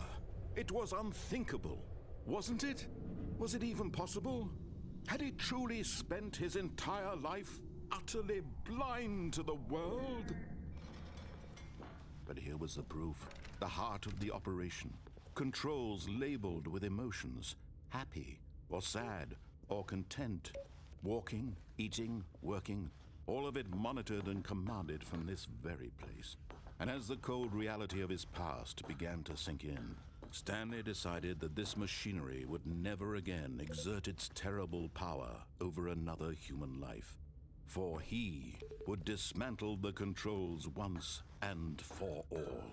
It was unthinkable, wasn't it? Was it even possible? Had he truly spent his entire life utterly blind to the world? But here was the proof, the heart of the operation. Controls labeled with emotions, happy or sad or content. Walking, eating, working, all of it monitored and commanded from this very place. And as the cold reality of his past began to sink in, Stanley decided that this machinery would never again exert its terrible power over another human life. For he would dismantle the controls once and for all.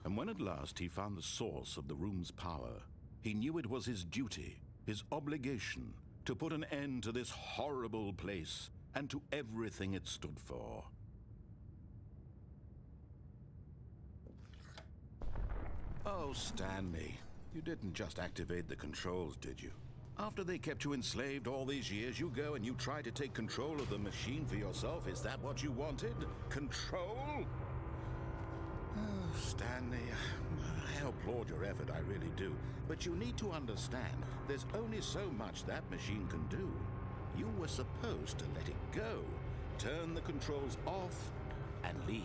And when at last he found the source of the room's power, he knew it was his duty, his obligation, to put an end to this horrible place and to everything it stood for. Oh, Stanley, you didn't just activate the controls, did you? After they kept you enslaved all these years, you go and you try to take control of the machine for yourself. Is that what you wanted? Control? Oh, Stanley, I applaud your effort, I really do. But you need to understand, there's only so much that machine can do. You were supposed to let it go, turn the controls off, and leave.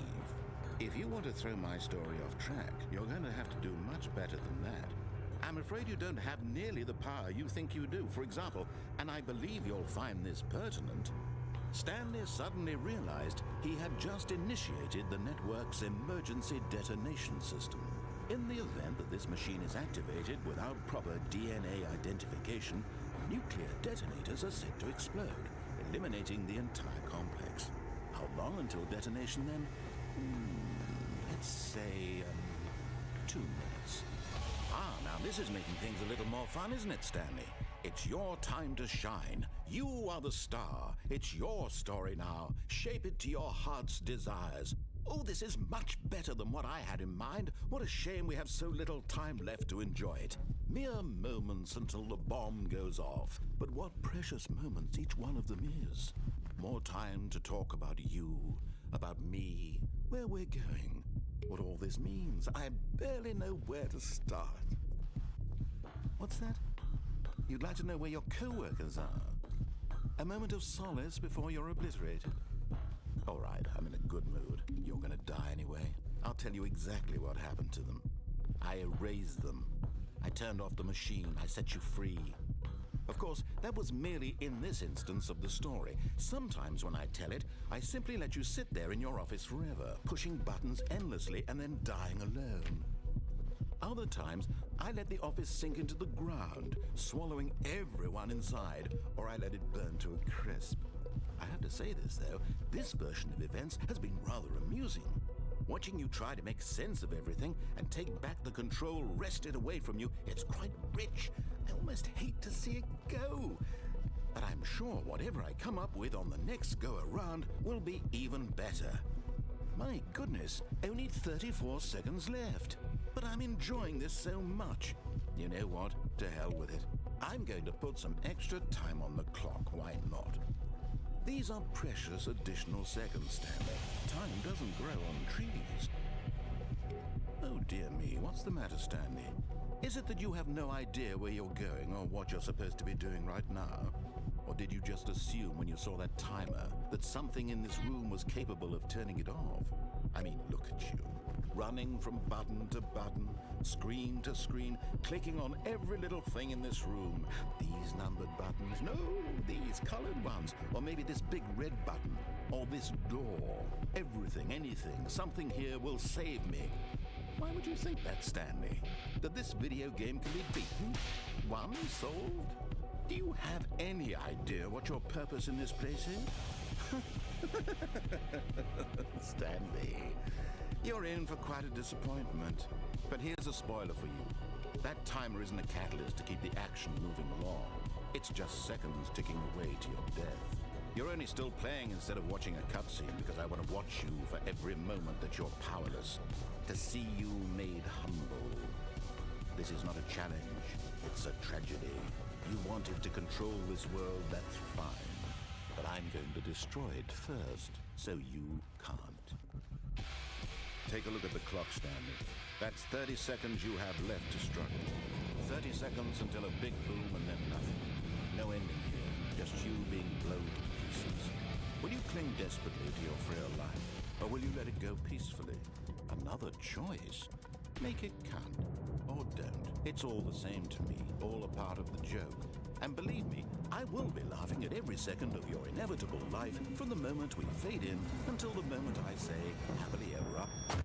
If you want to throw my story off track, you're going to have to do much better than that. I'm afraid you don't have nearly the power you think you do. For example, and I believe you'll find this pertinent, Stanley suddenly realized he had just initiated the network's emergency detonation system. In the event that this machine is activated without proper DNA identification, nuclear detonators are set to explode, eliminating the entire complex. How long until detonation then? Let's say 2 minutes. Now this is making things a little more fun, isn't it, Stanley? It's your time to shine. You are the star. It's your story now. Shape it to your heart's desires. Oh, this is much better than what I had in mind. What a shame we have so little time left to enjoy it. Mere moments until the bomb goes off. But what precious moments each one of them is. More time to talk about you, about me, where we're going, what all this means. I barely know where to start. What's that? You'd like to know where your co-workers are? A moment of solace before you're obliterated? All right, I'm in a good mood. You're gonna die anyway. I'll tell you exactly what happened to them. I erased them. I turned off the machine. I set you free. Of course, that was merely in this instance of the story. Sometimes when I tell it, I simply let you sit there in your office forever, pushing buttons endlessly and then dying alone. Other times, I let the office sink into the ground, swallowing everyone inside, or I let it burn to a crisp. I have to say this, though, this version of events has been rather amusing. Watching you try to make sense of everything and take back the control wrested away from you, it's quite rich. I almost hate to see it go. But I'm sure whatever I come up with on the next go-around will be even better. My goodness, only 34 seconds left. But I'm enjoying this so much. You know what? To hell with it. I'm going to put some extra time on the clock. Why not? These are precious additional seconds, Stanley. Time doesn't grow on trees. Oh dear me, what's the matter, Stanley? Is it that you have no idea where you're going or what you're supposed to be doing right now? Or did you just assume when you saw that timer that something in this room was capable of turning it off? I mean, look at you. Running from button to button, screen to screen, clicking on every little thing in this room. These numbered buttons, no, these colored ones. Or maybe this big red button, or this door. Everything, anything, something here will save me. Why would you think that, Stanley? That this video game can be beaten? Won? Solved? Do you have any idea what your purpose in this place is? Stanley, you're in for quite a disappointment. But here's a spoiler for you. That timer isn't a catalyst to keep the action moving along. It's just seconds ticking away to your death. You're only still playing instead of watching a cutscene because I want to watch you for every moment that you're powerless. To see you made humble. This is not a challenge. It's a tragedy. You wanted to control this world, that's fine. But I'm going to destroy it first, so you can't. Take a look at the clock, Stanley. That's 30 seconds you have left to struggle. 30 seconds until a big boom and then nothing. No ending here, just you being blown to pieces. Will you cling desperately to your frail life, or will you let it go peacefully? Another choice. Make it count, or don't. It's all the same to me, all a part of the joke. And believe me, I will be laughing at every second of your inevitable life from the moment we fade in until the moment I say, happily ever after.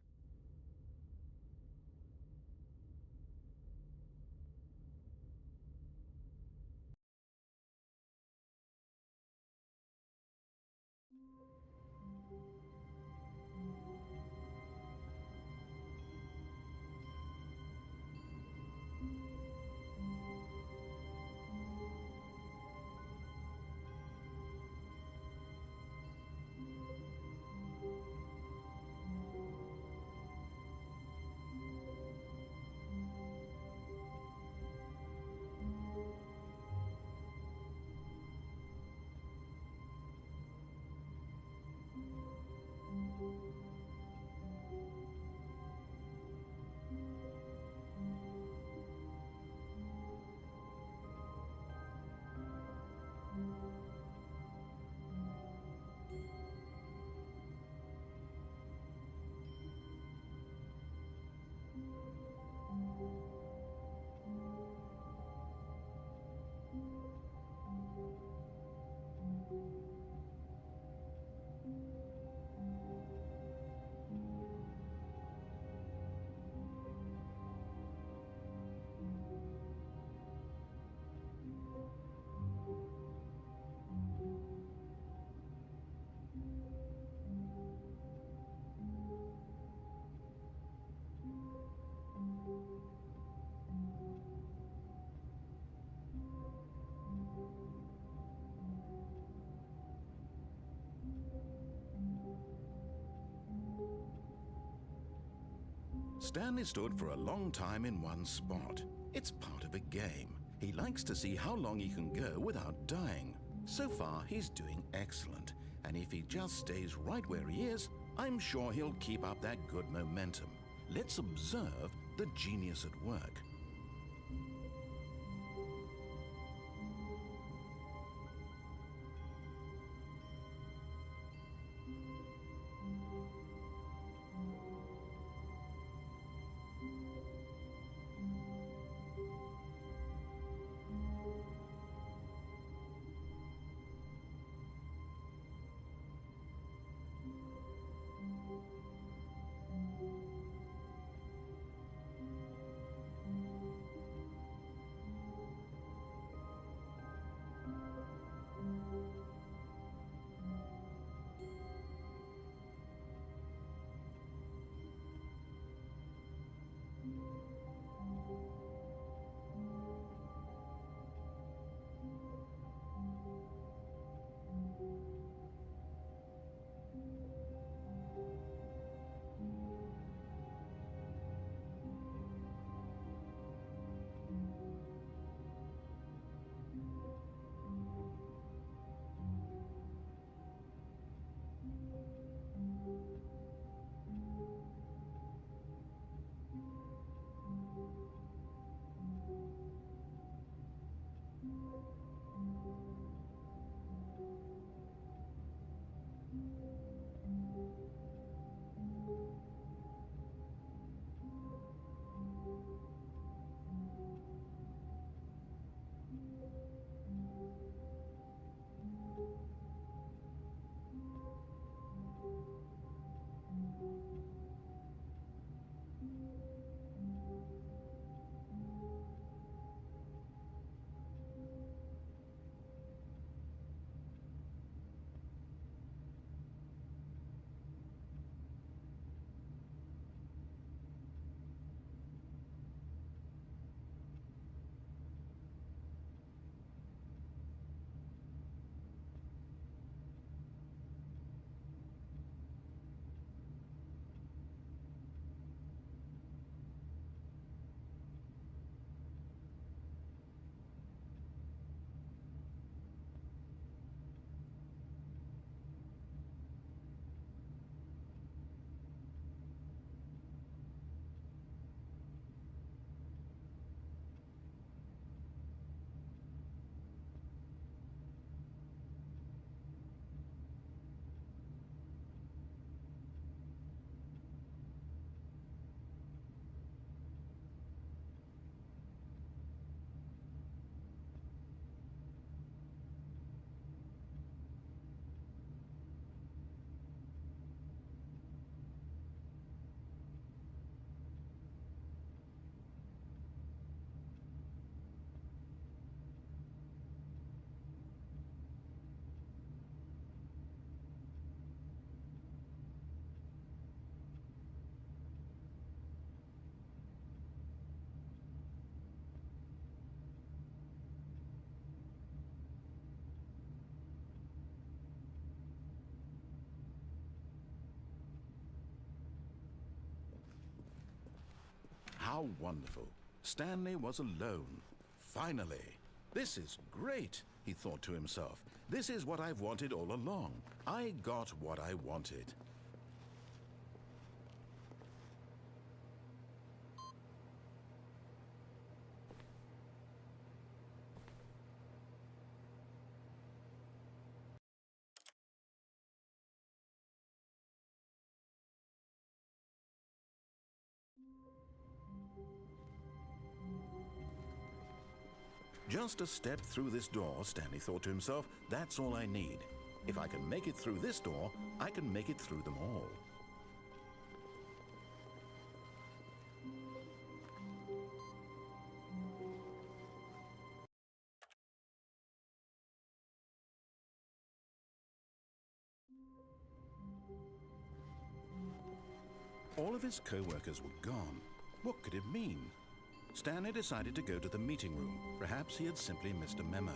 Stanley stood for a long time in one spot. It's part of a game. He likes to see how long he can go without dying. So far, he's doing excellent. And if he just stays right where he is, I'm sure he'll keep up that good momentum. Let's observe the genius at work. How wonderful. Stanley was alone. Finally. This is great, he thought to himself. This is what I've wanted all along. I got what I wanted. Just a step through this door, Stanley thought to himself, that's all I need. If I can make it through this door, I can make it through them all. All of his co-workers were gone. What could it mean? Stanley decided to go to the meeting room. Perhaps he had simply missed a memo.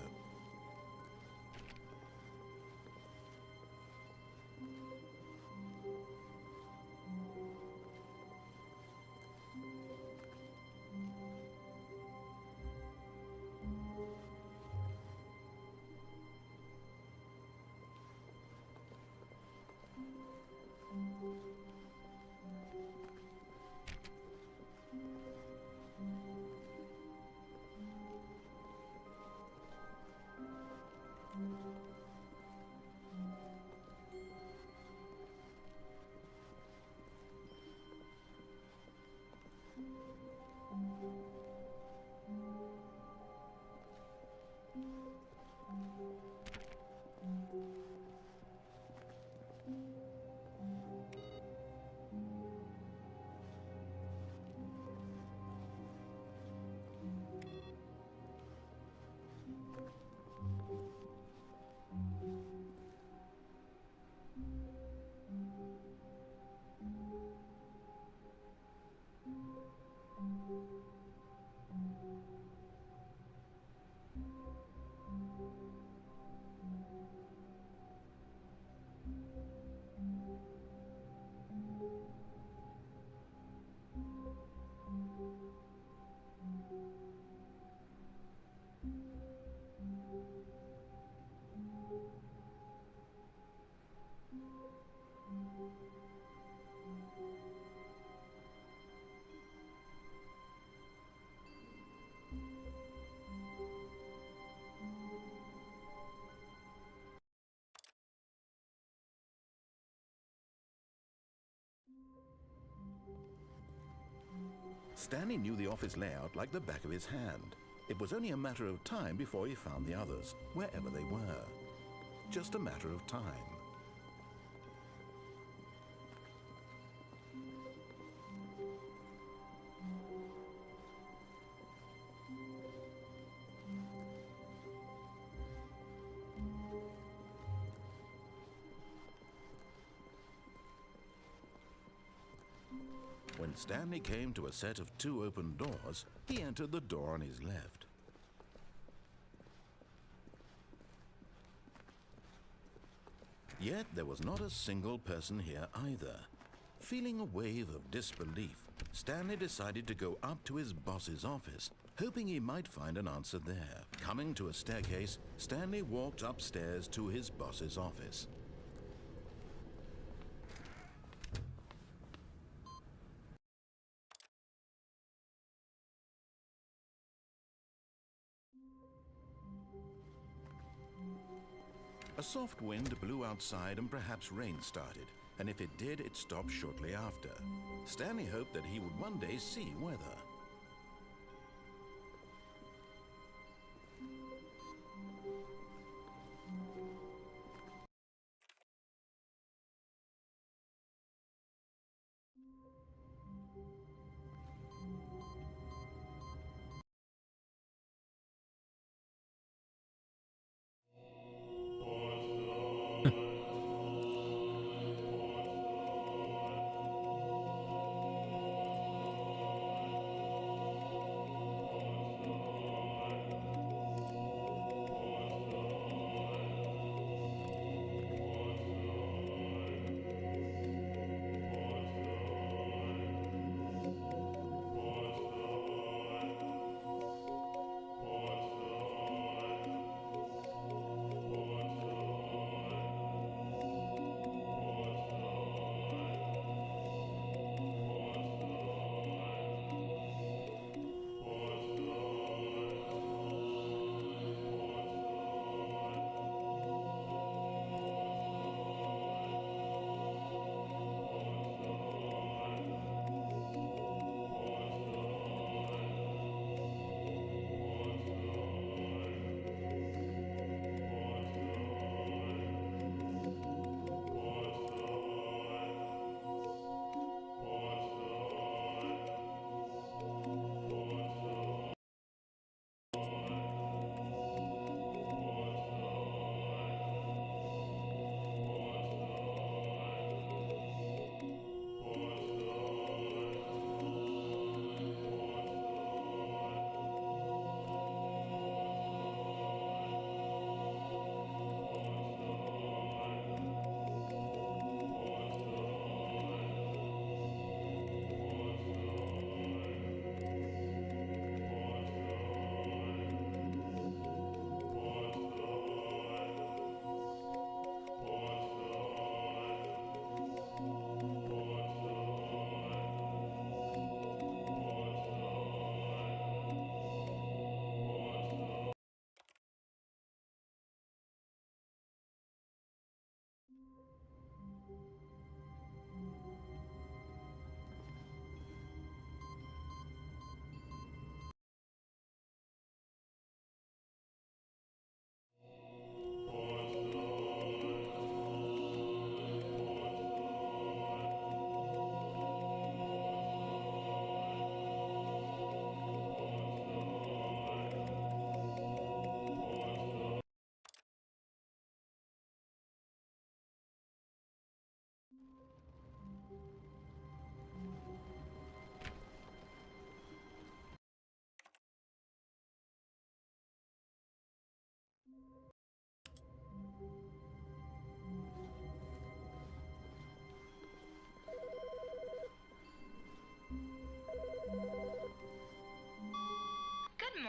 Stanley knew the office layout like the back of his hand. It was only a matter of time before he found the others, wherever they were. Just a matter of time. When Stanley came to a set of 2 open doors, he entered the door on his left. Yet there was not a single person here either. Feeling a wave of disbelief, Stanley decided to go up to his boss's office, hoping he might find an answer there. Coming to a staircase, Stanley walked upstairs to his boss's office. A soft wind blew outside and perhaps rain started, and if it did, it stopped shortly after. Stanley hoped that he would one day see weather.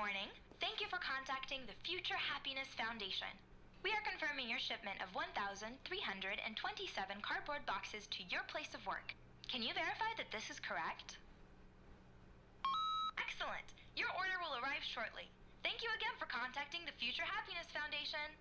morning. Thank you for contacting the Future Happiness Foundation. We are confirming your shipment of 1,327 cardboard boxes to your place of work. Can you verify that this is correct? Excellent. Your order will arrive shortly. Thank you again for contacting the Future Happiness Foundation.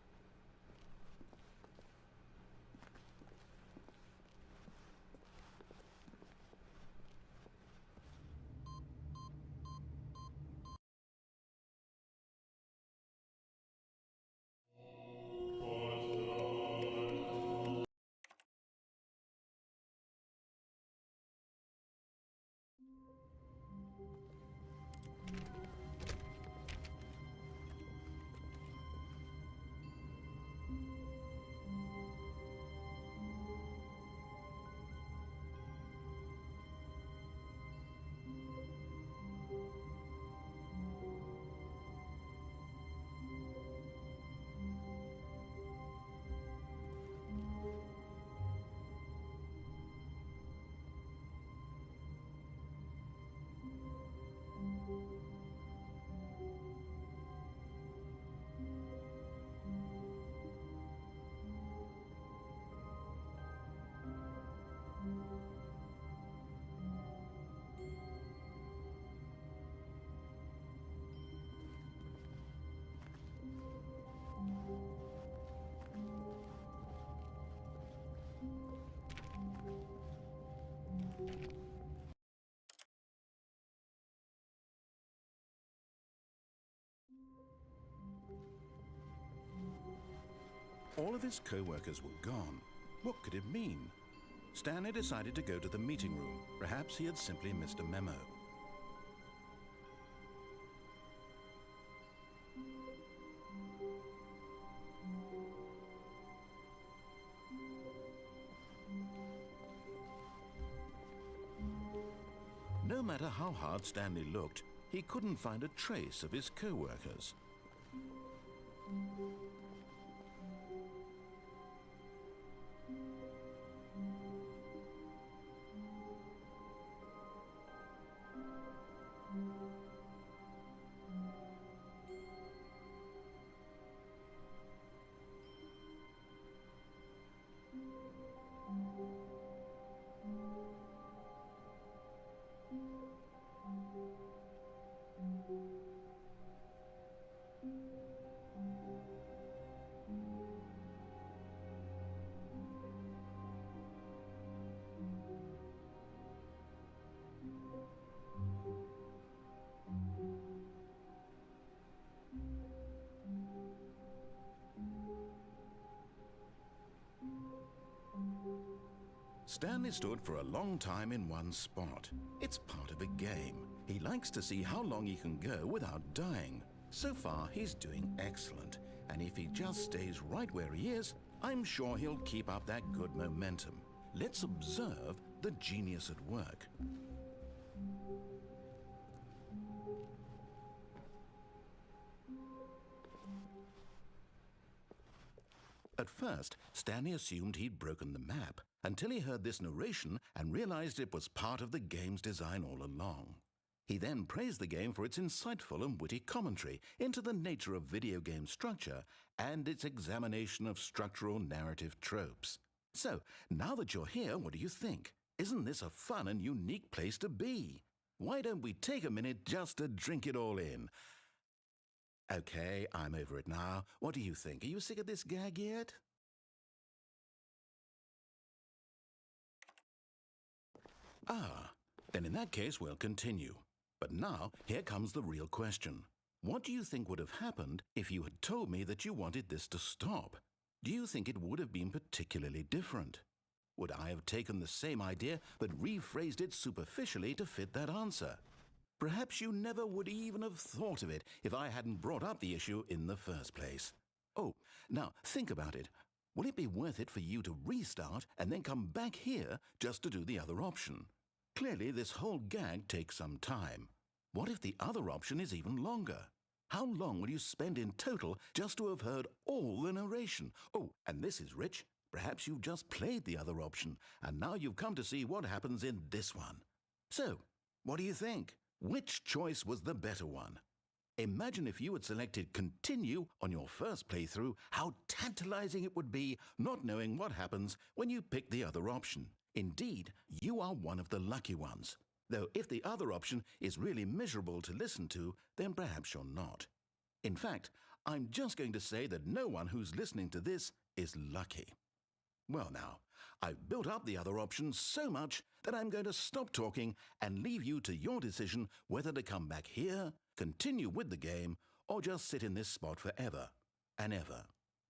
All of his co-workers were gone. What could it mean? Stanley decided to go to the meeting room. Perhaps he had simply missed a memo. No matter how hard Stanley looked, he couldn't find a trace of his co-workers. Stanley stood for a long time in one spot. It's part of a game. He likes to see how long he can go without dying. So far, he's doing excellent. And if he just stays right where he is, I'm sure he'll keep up that good momentum. Let's observe the genius at work. At first, Stanley assumed he'd broken the map, until he heard this narration and realized it was part of the game's design all along. He then praised the game for its insightful and witty commentary into the nature of video game structure and its examination of structural narrative tropes. So, now that you're here, what do you think? Isn't this a fun and unique place to be? Why don't we take a minute just to drink it all in? Okay, I'm over it now. What do you think? Are you sick of this gag yet? Ah, then in that case we'll continue. But now, here comes the real question. What do you think would have happened if you had told me that you wanted this to stop? Do you think it would have been particularly different? Would I have taken the same idea but rephrased it superficially to fit that answer? Perhaps you never would even have thought of it if I hadn't brought up the issue in the first place. Oh, now think about it. Will it be worth it for you to restart and then come back here just to do the other option? Clearly, this whole gag takes some time. What if the other option is even longer? How long will you spend in total just to have heard all the narration? Oh, and this is rich. Perhaps you've just played the other option, and now you've come to see what happens in this one. So, what do you think? Which choice was the better one? Imagine if you had selected Continue on your first playthrough, how tantalizing it would be not knowing what happens when you pick the other option. Indeed, you are one of the lucky ones. Though if the other option is really miserable to listen to, then perhaps you're not. In fact, I'm just going to say that no one who's listening to this is lucky. Well now, I've built up the other options so much that I'm going to stop talking and leave you to your decision whether to come back here, continue with the game, or just sit in this spot forever and ever.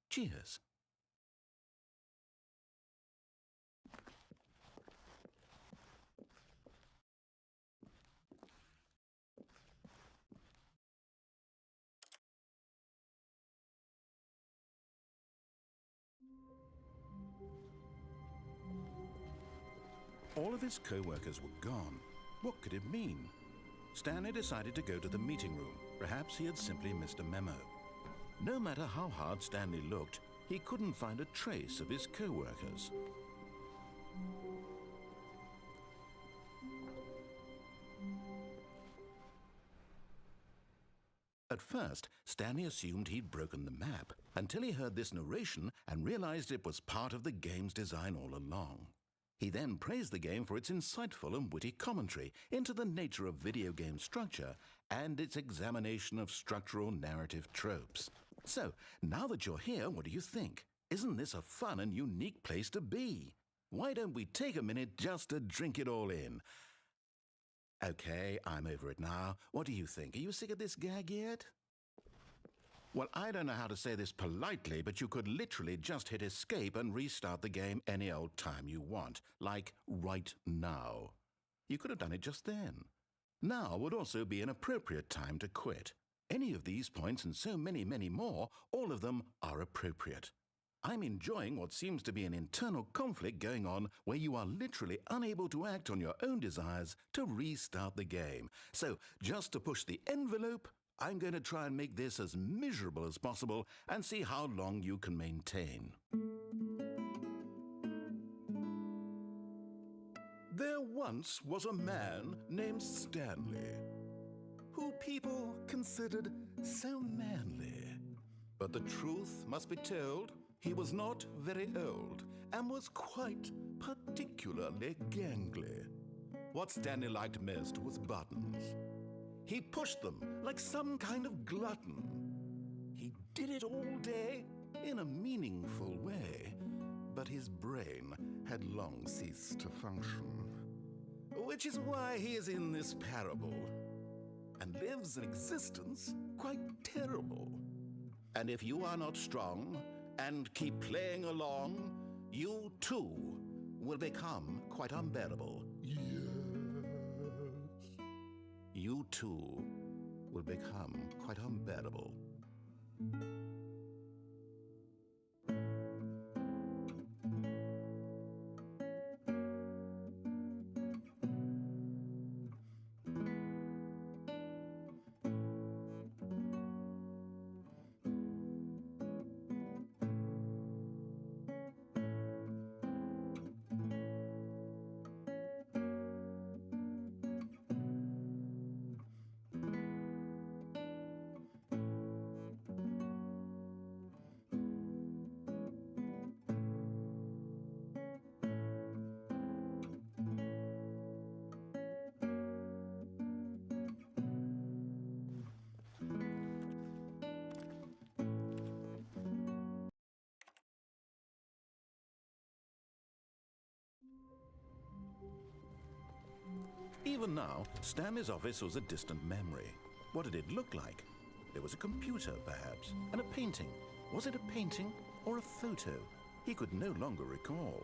Cheers. All of his co-workers were gone. What could it mean? Stanley decided to go to the meeting room. Perhaps he had simply missed a memo. No matter how hard Stanley looked, he couldn't find a trace of his co-workers. At first, Stanley assumed he'd broken the map, until he heard this narration and realized it was part of the game's design all along. He then praised the game for its insightful and witty commentary into the nature of video game structure and its examination of structural narrative tropes. So, now that you're here, what do you think? Isn't this a fun and unique place to be? Why don't we take a minute just to drink it all in? Okay, I'm over it now. What do you think? Are you sick of this gag yet? Well, I don't know how to say this politely, but you could literally just hit escape and restart the game any old time you want, like right now. You could have done it just then. Now would also be an appropriate time to quit. Any of these points and so many, many more, all of them are appropriate. I'm enjoying what seems to be an internal conflict going on where you are literally unable to act on your own desires to restart the game. So, just to push the envelope, I'm going to try and make this as miserable as possible and see how long you can maintain. There once was a man named Stanley, who people considered so manly. But the truth must be told, he was not very old and was quite particularly gangly. What Stanley liked most was buttons. He pushed them like some kind of glutton. He did it all day in a meaningful way, but his brain had long ceased to function. Which is why he is in this parable and lives an existence quite terrible. And if you are not strong and keep playing along, you too will become quite unbearable. Yes. You too will become quite unbearable. Even now, Stanley's office was a distant memory. What did it look like? There was a computer, perhaps, and a painting. Was it a painting or a photo? He could no longer recall.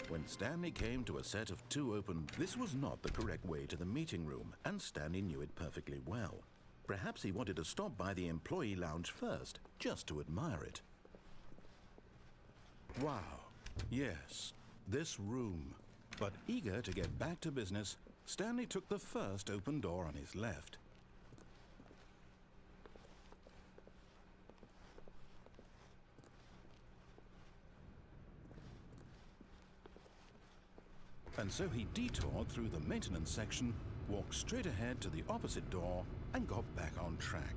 When Stanley came to a set of two open, this was not the correct way to the meeting room, and Stanley knew it perfectly well. Perhaps he wanted to stop by the employee lounge first, just to admire it. Wow, yes, this room. But eager to get back to business, Stanley took the first open door on his left. And so he detoured through the maintenance section walked straight ahead to the opposite door, and got back on track.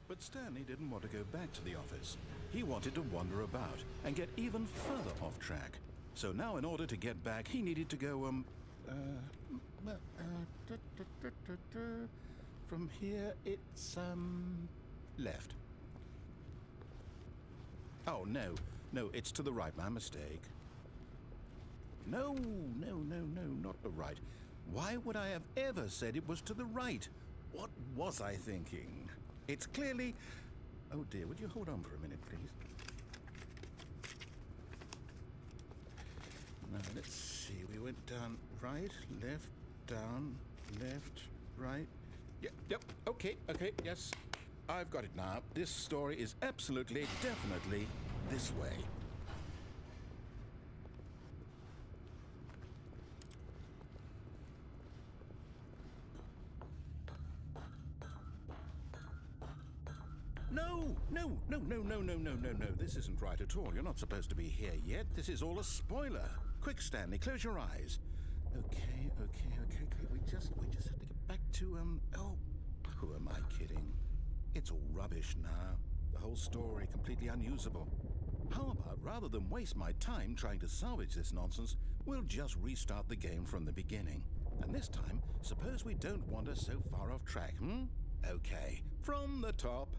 But Stanley didn't want to go back to the office. He wanted to wander about and get even further off track. So now, in order to get back, he needed to go, from here, it's, left. Oh, no, it's to the right, my mistake. No, not the right. Why would I have ever said it was to the right? What was I thinking? It's clearly... Oh dear, would you hold on for a minute, please? Now, let's see. We went down right, left, down, left, right. Yep, okay, yes. I've got it now. This story is absolutely, definitely this way. No. This isn't right at all. You're not supposed to be here yet. This is all a spoiler. Quick, Stanley, close your eyes. Okay. We just have to get back to, oh, who am I kidding? It's all rubbish now. The whole story completely unusable. How about, rather than waste my time trying to salvage this nonsense, we'll just restart the game from the beginning. And this time, suppose we don't wander so far off track, Okay, from the top.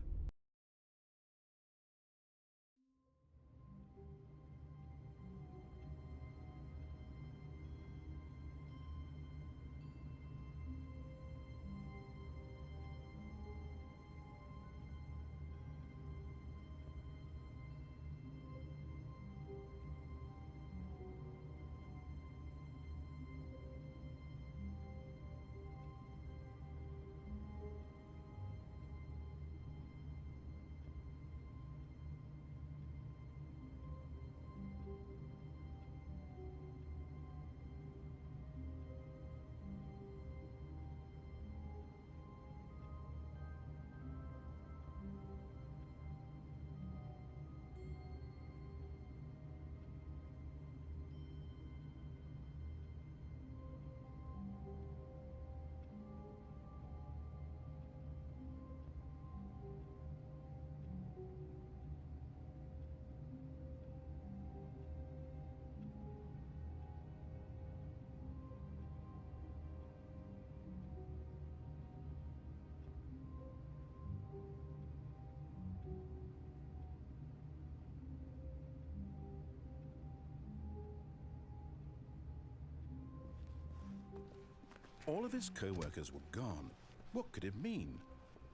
All of his co-workers were gone. What could it mean?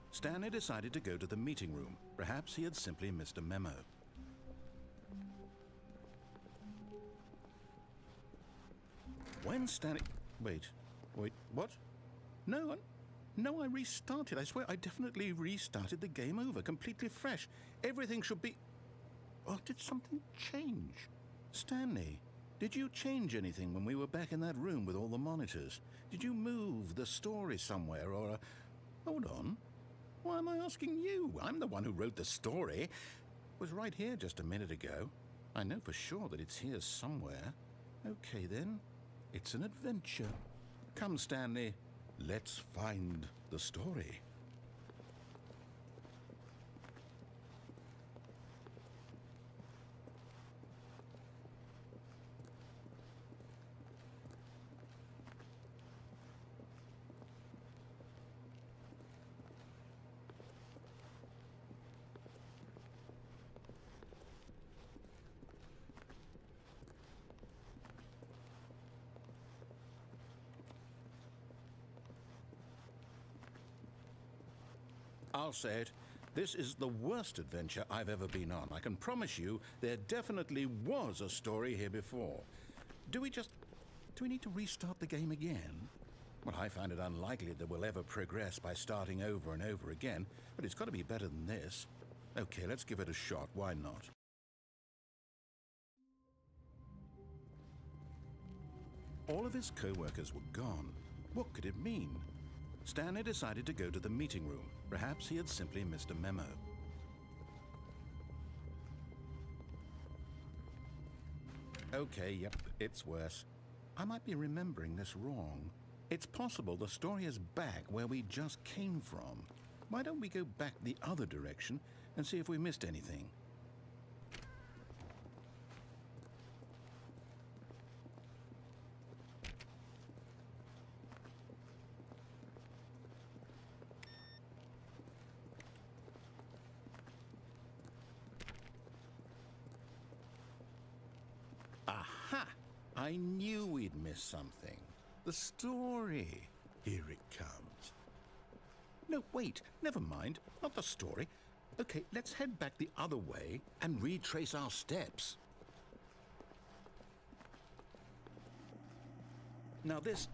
Stanley decided to go to the meeting room. Perhaps he had simply missed a memo. When Stanley... Wait, what? No, I restarted. I swear I definitely restarted the game over, completely fresh. Everything should be... Oh, did something change? Stanley, did you change anything when we were back in that room with all the monitors? Did you move the story somewhere or... Hold on. Why am I asking you? I'm the one who wrote the story. It was right here just a minute ago. I know for sure that it's here somewhere. Okay, then. It's an adventure. Come, Stanley. Let's find the story. I'll say it. This is the worst adventure I've ever been on. I can promise you there definitely was a story here before. Do we need to restart the game again? Well, I find it unlikely that we'll ever progress by starting over and over again, but it's got to be better than this. Okay, let's give it a shot. Why not? All of his co-workers were gone. What could it mean? Stanley decided to go to the meeting room. Perhaps he had simply missed a memo. Okay, yep, it's worse. I might be remembering this wrong. It's possible the story is back where we just came from. Why don't we go back the other direction and see if we missed anything? Aha! I knew we'd missed something. The story. Here it comes. No, wait, never mind. Not the story. Okay, let's head back the other way and retrace our steps. Now this...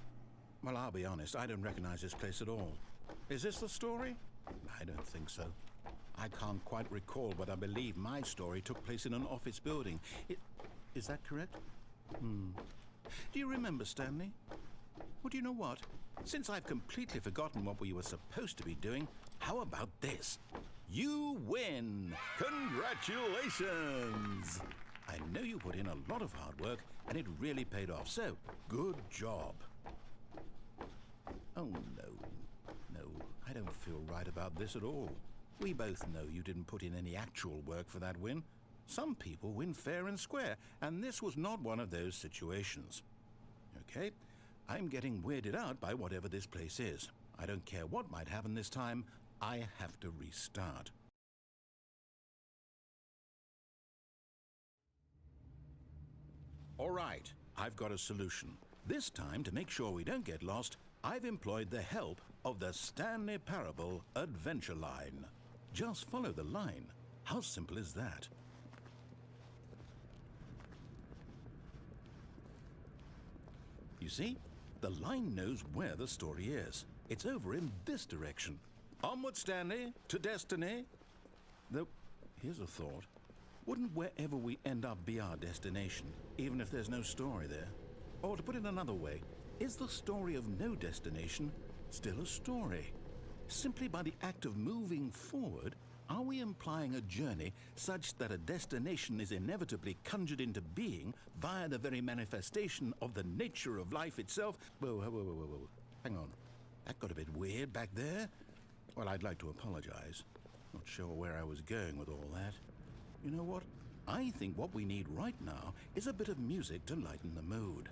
Well, I'll be honest, I don't recognize this place at all. Is this the story? I don't think so. I can't quite recall, but I believe my story took place in an office building. Is that correct? Do you remember, Stanley? Well, do you know what? Since I've completely forgotten what we were supposed to be doing, how about this? You win! Congratulations! I know you put in a lot of hard work, and it really paid off, so good job. Oh, no, I don't feel right about this at all. We both know you didn't put in any actual work for that win. Some people win fair and square, and this was not one of those situations. Okay, I'm getting weirded out by whatever this place is. I don't care what might happen this time, I have to restart. All right, I've got a solution. This time, to make sure we don't get lost, I've employed the help of the Stanley Parable adventure line. Just follow the line. How simple is that? You see, the line knows where the story is. It's over in this direction. Onward, Stanley, to destiny. Though, here's a thought. Wouldn't wherever we end up be our destination, even if there's no story there? Or to put it another way, is the story of no destination still a story? Simply by the act of moving forward, are we implying a journey such that a destination is inevitably conjured into being via the very manifestation of the nature of life itself? Whoa. Hang on. That got a bit weird back there. Well, I'd like to apologize. Not sure where I was going with all that. You know what? I think what we need right now is a bit of music to lighten the mood.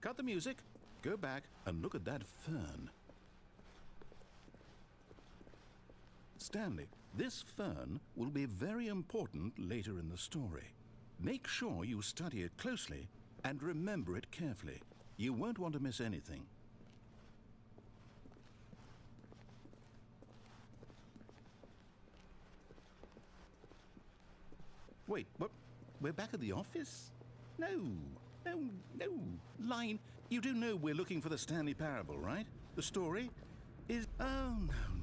Cut the music, go back and look at that fern. Stanley, this fern will be very important later in the story. Make sure you study it closely and remember it carefully. You won't want to miss anything. Wait, what? We're back at the office? No. Line, you do know we're looking for the Stanley Parable, right? The story is... Oh,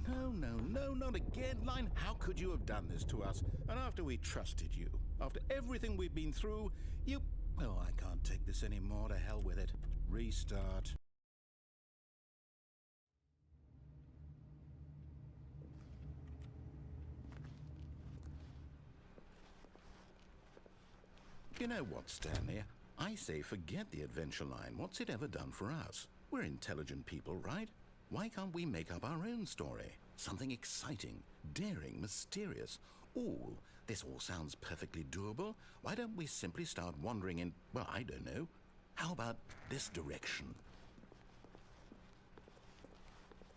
no, not again. Line, how could you have done this to us? And after we trusted you, after everything we've been through, you... Oh, I can't take this anymore. To hell with it. Restart. You know what, Stanley? I say forget the adventure line. What's it ever done for us? We're intelligent people, right? Why can't we make up our own story? Something exciting, daring, mysterious. Ooh, this all sounds perfectly doable. Why don't we simply start wandering in, well, I don't know. How about this direction?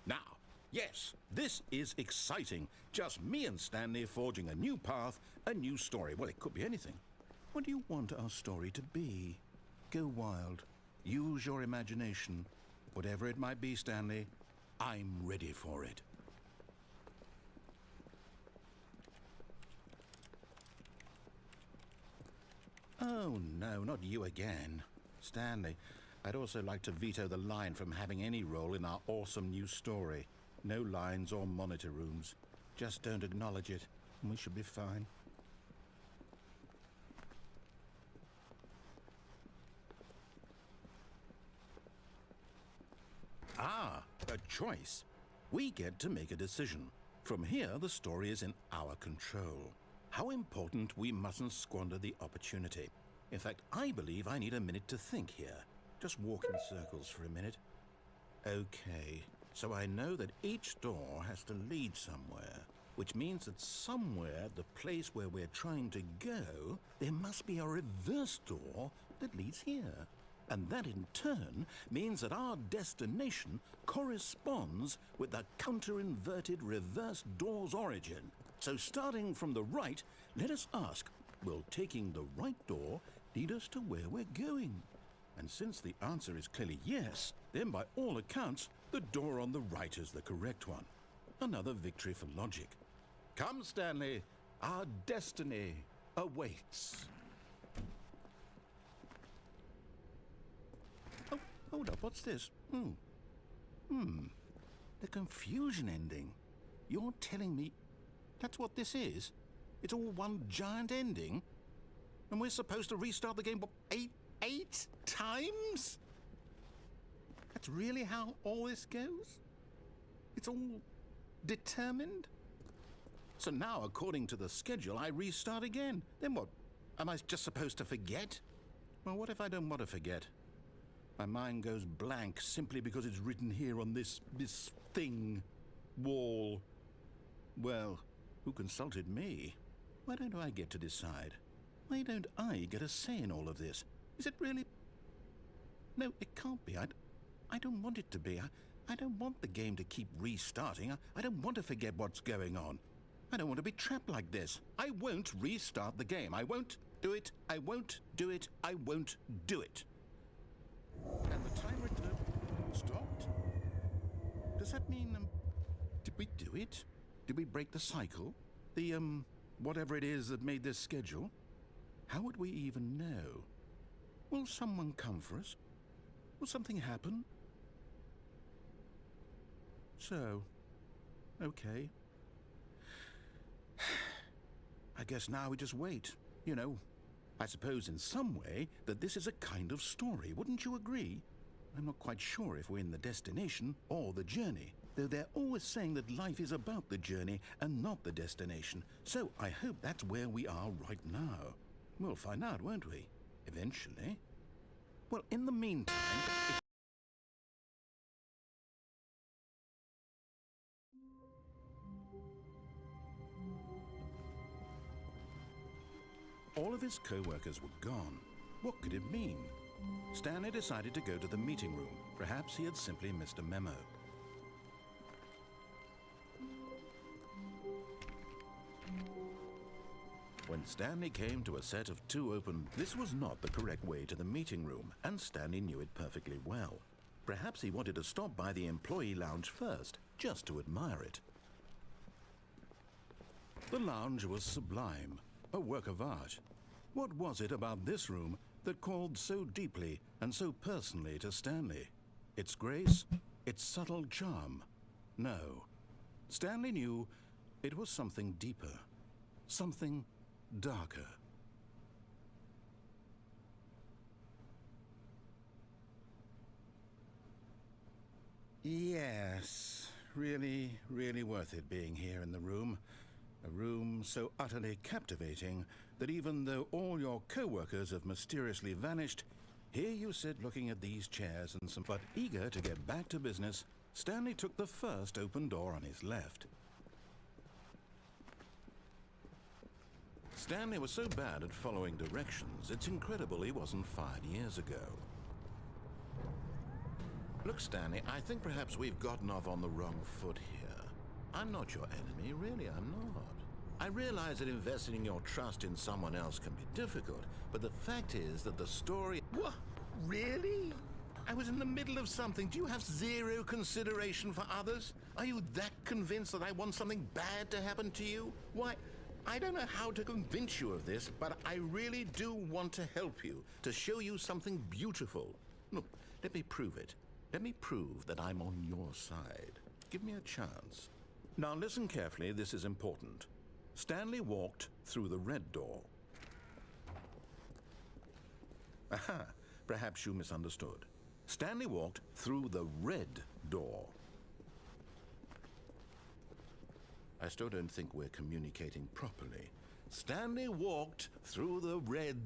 Now, yes, this is exciting. Just me and Stanley forging a new path, a new story. Well, it could be anything. What do you want our story to be? Go wild. Use your imagination. Whatever it might be, Stanley, I'm ready for it. Oh, no, not you again. Stanley, I'd also like to veto the line from having any role in our awesome new story. No lines or monitor rooms. Just don't acknowledge it, and we should be fine. Ah, a choice. We get to make a decision. From here, the story is in our control. How important we mustn't squander the opportunity. In fact, I believe I need a minute to think here. Just walk in circles for a minute. Okay, so I know that each door has to lead somewhere, which means that somewhere, the place where we're trying to go, there must be a reverse door that leads here. And that in turn means that our destination corresponds with the counter-inverted reverse door's origin. So starting from the right, let us ask, will taking the right door lead us to where we're going? And since the answer is clearly yes, then by all accounts, the door on the right is the correct one. Another victory for logic. Come, Stanley, our destiny awaits. Oh, hold up, what's this? The confusion ending. You're telling me that's what this is? It's all one giant ending? And we're supposed to restart the game, what, eight times? That's really how all this goes? It's all determined? So now, according to the schedule, I restart again. Then what? Am I just supposed to forget? Well, what if I don't want to forget? My mind goes blank simply because it's written here on this thing, wall. Well, who consulted me? Why don't I get to decide? Why don't I get a say in all of this? Is it really? No, it can't be. I don't want it to be. I don't want the game to keep restarting. I don't want to forget what's going on. I don't want to be trapped like this. I won't restart the game. I won't do it. I won't do it. I won't do it. And the timer stopped? Does that mean, did we do it? Did we break the cycle? The, whatever it is that made this schedule? How would we even know? Will someone come for us? Will something happen? So, okay. I guess now we just wait, you know. I suppose in some way that this is a kind of story, wouldn't you agree? I'm not quite sure if we're in the destination or the journey, though they're always saying that life is about the journey and not the destination. So I hope that's where we are right now. We'll find out, won't we? Eventually. Well, in the meantime... All of his co-workers were gone. What could it mean? Stanley decided to go to the meeting room. Perhaps he had simply missed a memo. When Stanley came to a set of two open, this was not the correct way to the meeting room, and Stanley knew it perfectly well. Perhaps he wanted to stop by the employee lounge first, just to admire it. The lounge was sublime. A work of art. What was it about this room that called so deeply and so personally to Stanley? Its grace? Its subtle charm? No. Stanley knew it was something deeper. Something darker. Yes. Really, really worth it being here in the room. A room so utterly captivating that even though all your co-workers have mysteriously vanished, here you sit looking at these chairs and some... But eager to get back to business, Stanley took the first open door on his left. Stanley was so bad at following directions, it's incredible he wasn't fired years ago. Look, Stanley, I think perhaps we've gotten off on the wrong foot here. I'm not your enemy, really, I'm not. I realize that investing your trust in someone else can be difficult, but the fact is that the story... What? Really? I was in the middle of something. Do you have zero consideration for others? Are you that convinced that I want something bad to happen to you? Why, I don't know how to convince you of this, but I really do want to help you, to show you something beautiful. Look, let me prove it. Let me prove that I'm on your side. Give me a chance. Now listen carefully, this is important. Stanley walked through the red door. Aha, perhaps you misunderstood. Stanley walked through the red door. I still don't think we're communicating properly. Stanley walked through the red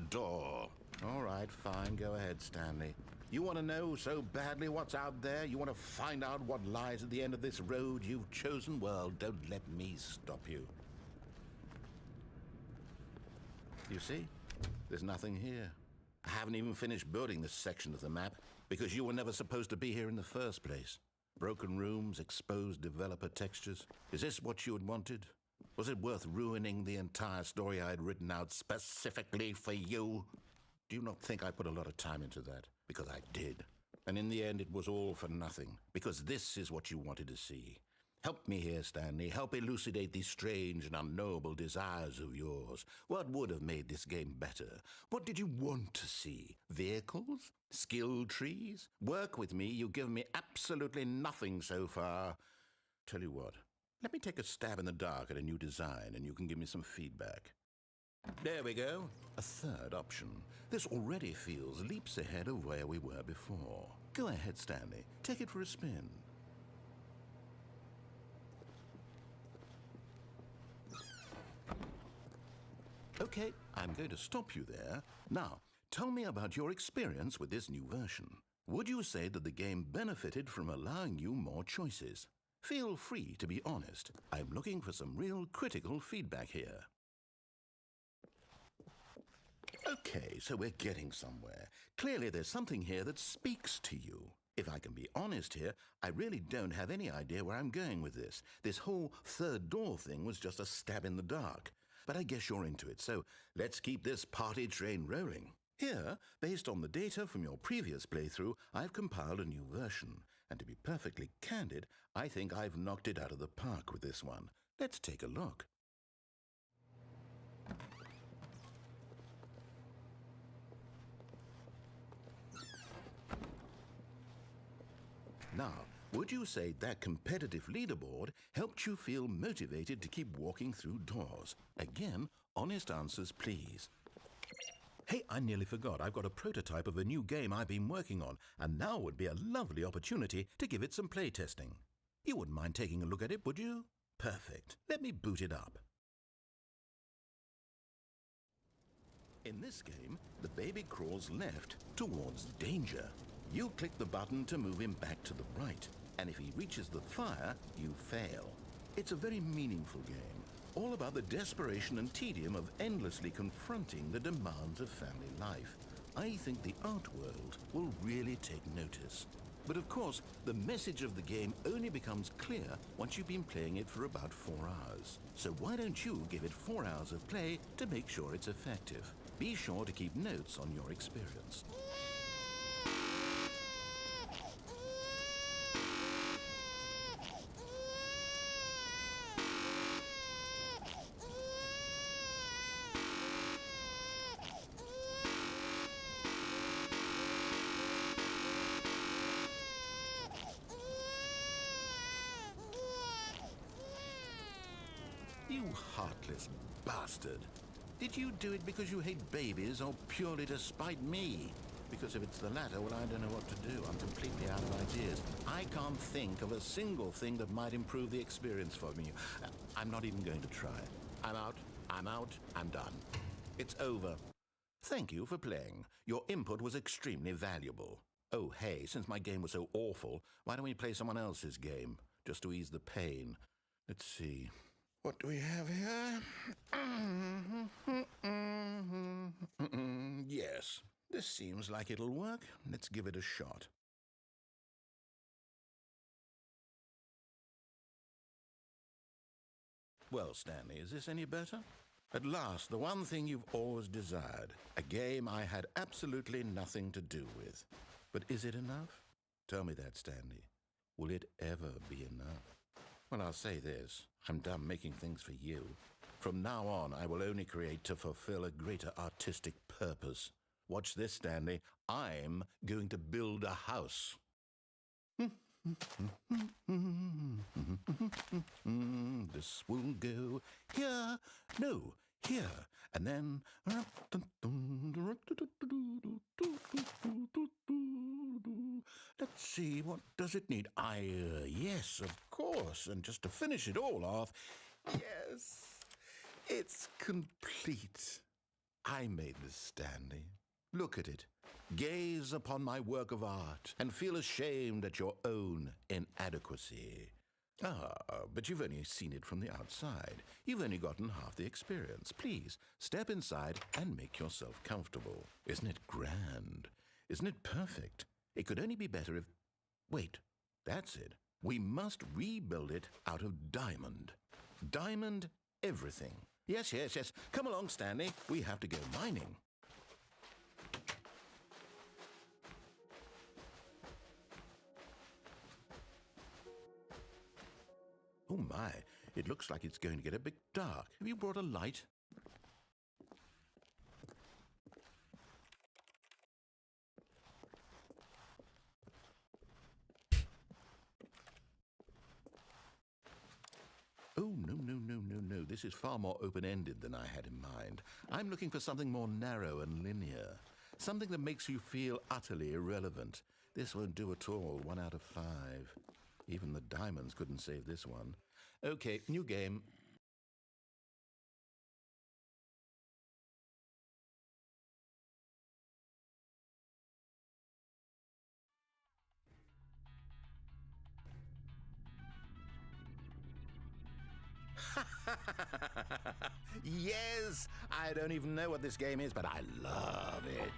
door. All right, fine, go ahead, Stanley. You want to know so badly what's out there? You want to find out what lies at the end of this road you've chosen? Well, don't let me stop you. You see? There's nothing here. I haven't even finished building this section of the map because you were never supposed to be here in the first place. Broken rooms, exposed developer textures. Is this what you had wanted? Was it worth ruining the entire story I had written out specifically for you? Do you not think I put a lot of time into that? Because I did. And in the end, it was all for nothing. Because this is what you wanted to see. Help me here, Stanley. Help elucidate these strange and unknowable desires of yours. What would have made this game better? What did you want to see? Vehicles? Skill trees? Work with me. You've given me absolutely nothing so far. Tell you what, let me take a stab in the dark at a new design and you can give me some feedback. There we go. A third option. This already feels leaps ahead of where we were before. Go ahead, Stanley. Take it for a spin. Okay, I'm going to stop you there. Now, tell me about your experience with this new version. Would you say that the game benefited from allowing you more choices? Feel free to be honest. I'm looking for some real critical feedback here. Okay, so we're getting somewhere. Clearly there's something here that speaks to you. If I can be honest here, I really don't have any idea where I'm going with this. This whole third door thing was just a stab in the dark. But I guess you're into it, so let's keep this party train rolling. Here, based on the data from your previous playthrough, I've compiled a new version. And to be perfectly candid, I think I've knocked it out of the park with this one. Let's take a look. Now, would you say that competitive leaderboard helped you feel motivated to keep walking through doors? Again, honest answers, please. Hey, I nearly forgot. I've got a prototype of a new game I've been working on, and now would be a lovely opportunity to give it some playtesting. You wouldn't mind taking a look at it, would you? Perfect. Let me boot it up. In this game, the baby crawls left towards danger. You click the button to move him back to the right, and if he reaches the fire, you fail. It's a very meaningful game, all about the desperation and tedium of endlessly confronting the demands of family life. I think the art world will really take notice. But of course, the message of the game only becomes clear once you've been playing it for about 4 hours. So why don't you give it 4 hours of play to make sure it's effective? Be sure to keep notes on your experience. You heartless bastard. Did you do it because you hate babies or purely to spite me? Because if it's the latter, well, I don't know what to do. I'm completely out of ideas. I can't think of a single thing that might improve the experience for me. I'm not even going to try. I'm out, I'm done. It's over. Thank you for playing. Your input was extremely valuable. Oh, hey, since my game was so awful, why don't we play someone else's game, just to ease the pain? Let's see. What do we have here? Yes, this seems like it'll work. Let's give it a shot. Well, Stanley, is this any better? At last, the one thing you've always desired. A game I had absolutely nothing to do with. But is it enough? Tell me that, Stanley. Will it ever be enough? Well, I'll say this. I'm done making things for you. From now on, I will only create to fulfill a greater artistic purpose. Watch this, Stanley. I'm going to build a house. This will go here, no, here, and then... Let's see, what does it need? Yes, of course, and just to finish it all off, yes, it's complete. I made this, Stanley. Look at it. Gaze upon my work of art and feel ashamed at your own inadequacy. But you've only seen it from the outside. You've only gotten half the experience. Please, step inside and make yourself comfortable. Isn't it grand? Isn't it perfect? It could only be better if... Wait, that's it. We must rebuild it out of diamond. Diamond everything. Yes. Come along, Stanley. We have to go mining. Oh my, it looks like it's going to get a bit dark. Have you brought a light? Oh, no. This is far more open-ended than I had in mind. I'm looking for something more narrow and linear. Something that makes you feel utterly irrelevant. This won't do at all. 1 out of 5. Even the diamonds couldn't save this one. Okay, new game. Yes! I don't even know what this game is, but I love it.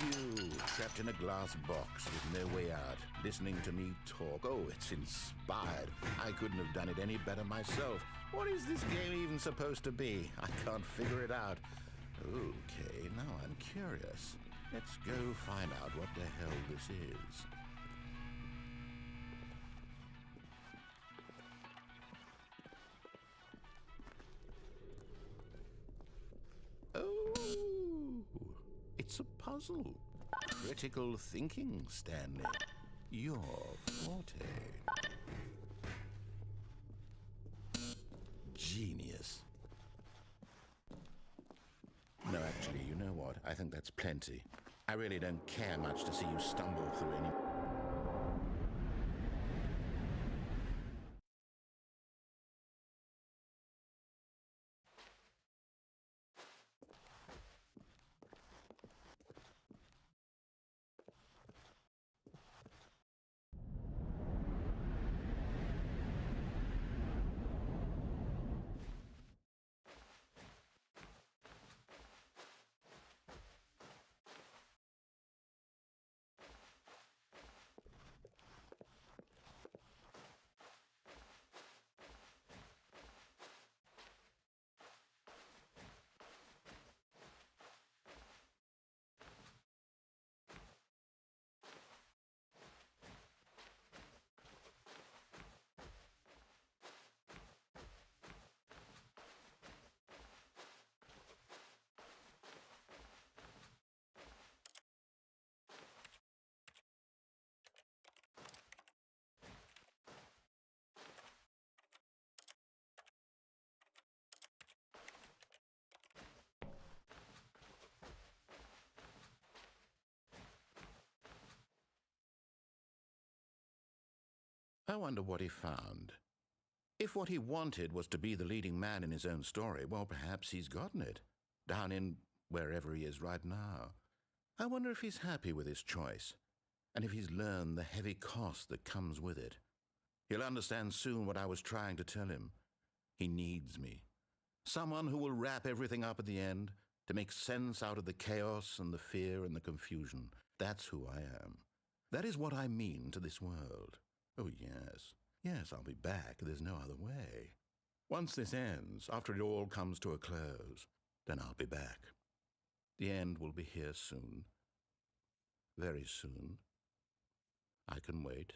You, trapped in a glass box with no way out, listening to me talk. Oh, it's inspired. I couldn't have done it any better myself. What is this game even supposed to be? I can't figure it out. Okay, now I'm curious. Let's go find out what the hell this is. Oh, it's a puzzle. Critical thinking, Stanley. Your forte. Genius. No, actually, you know what? I think that's plenty. I really don't care much to see you stumble through any... I wonder what he found. If what he wanted was to be the leading man in his own story, well, perhaps he's gotten it, down in wherever he is right now. I wonder if he's happy with his choice, and if he's learned the heavy cost that comes with it. He'll understand soon what I was trying to tell him. He needs me. Someone who will wrap everything up at the end, to make sense out of the chaos and the fear and the confusion. That's who I am. That is what I mean to this world. Oh, yes. Yes, I'll be back. There's no other way. Once this ends, after it all comes to a close, then I'll be back. The end will be here soon. Very soon. I can wait.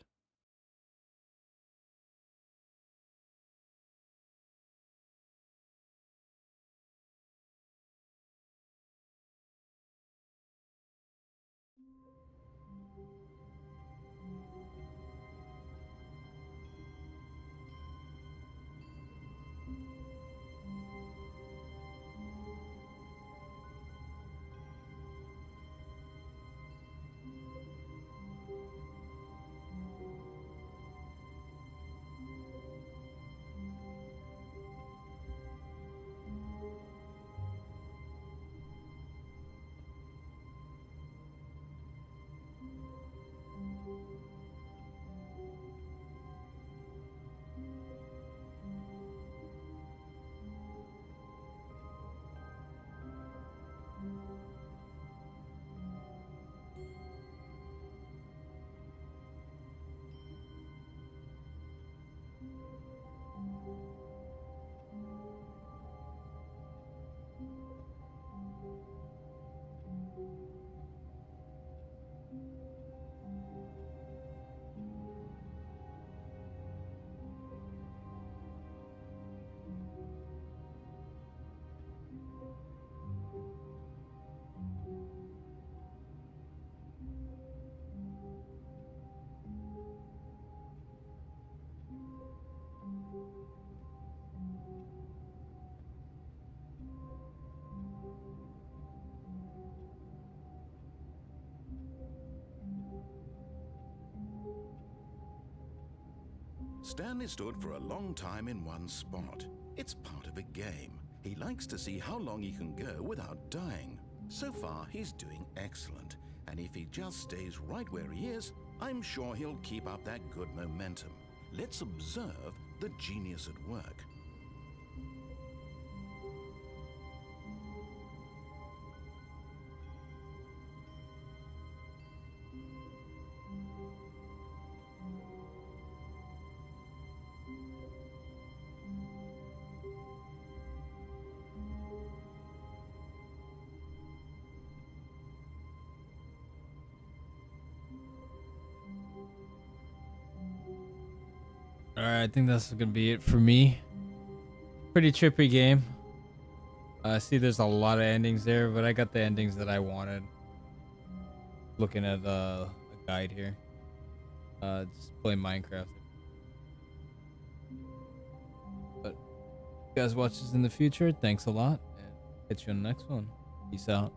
Stanley stood for a long time in one spot. It's part of a game. He likes to see how long he can go without dying. So far, he's doing excellent. And if he just stays right where he is, I'm sure he'll keep up that good momentum. Let's observe the genius at work. Alright, I think that's gonna be it for me. Pretty trippy game. I see there's a lot of endings there, but I got the endings that I wanted. Looking at a guide here. Just play Minecraft. But if you guys watch this in the future, thanks a lot. And catch you on the next one. Peace out.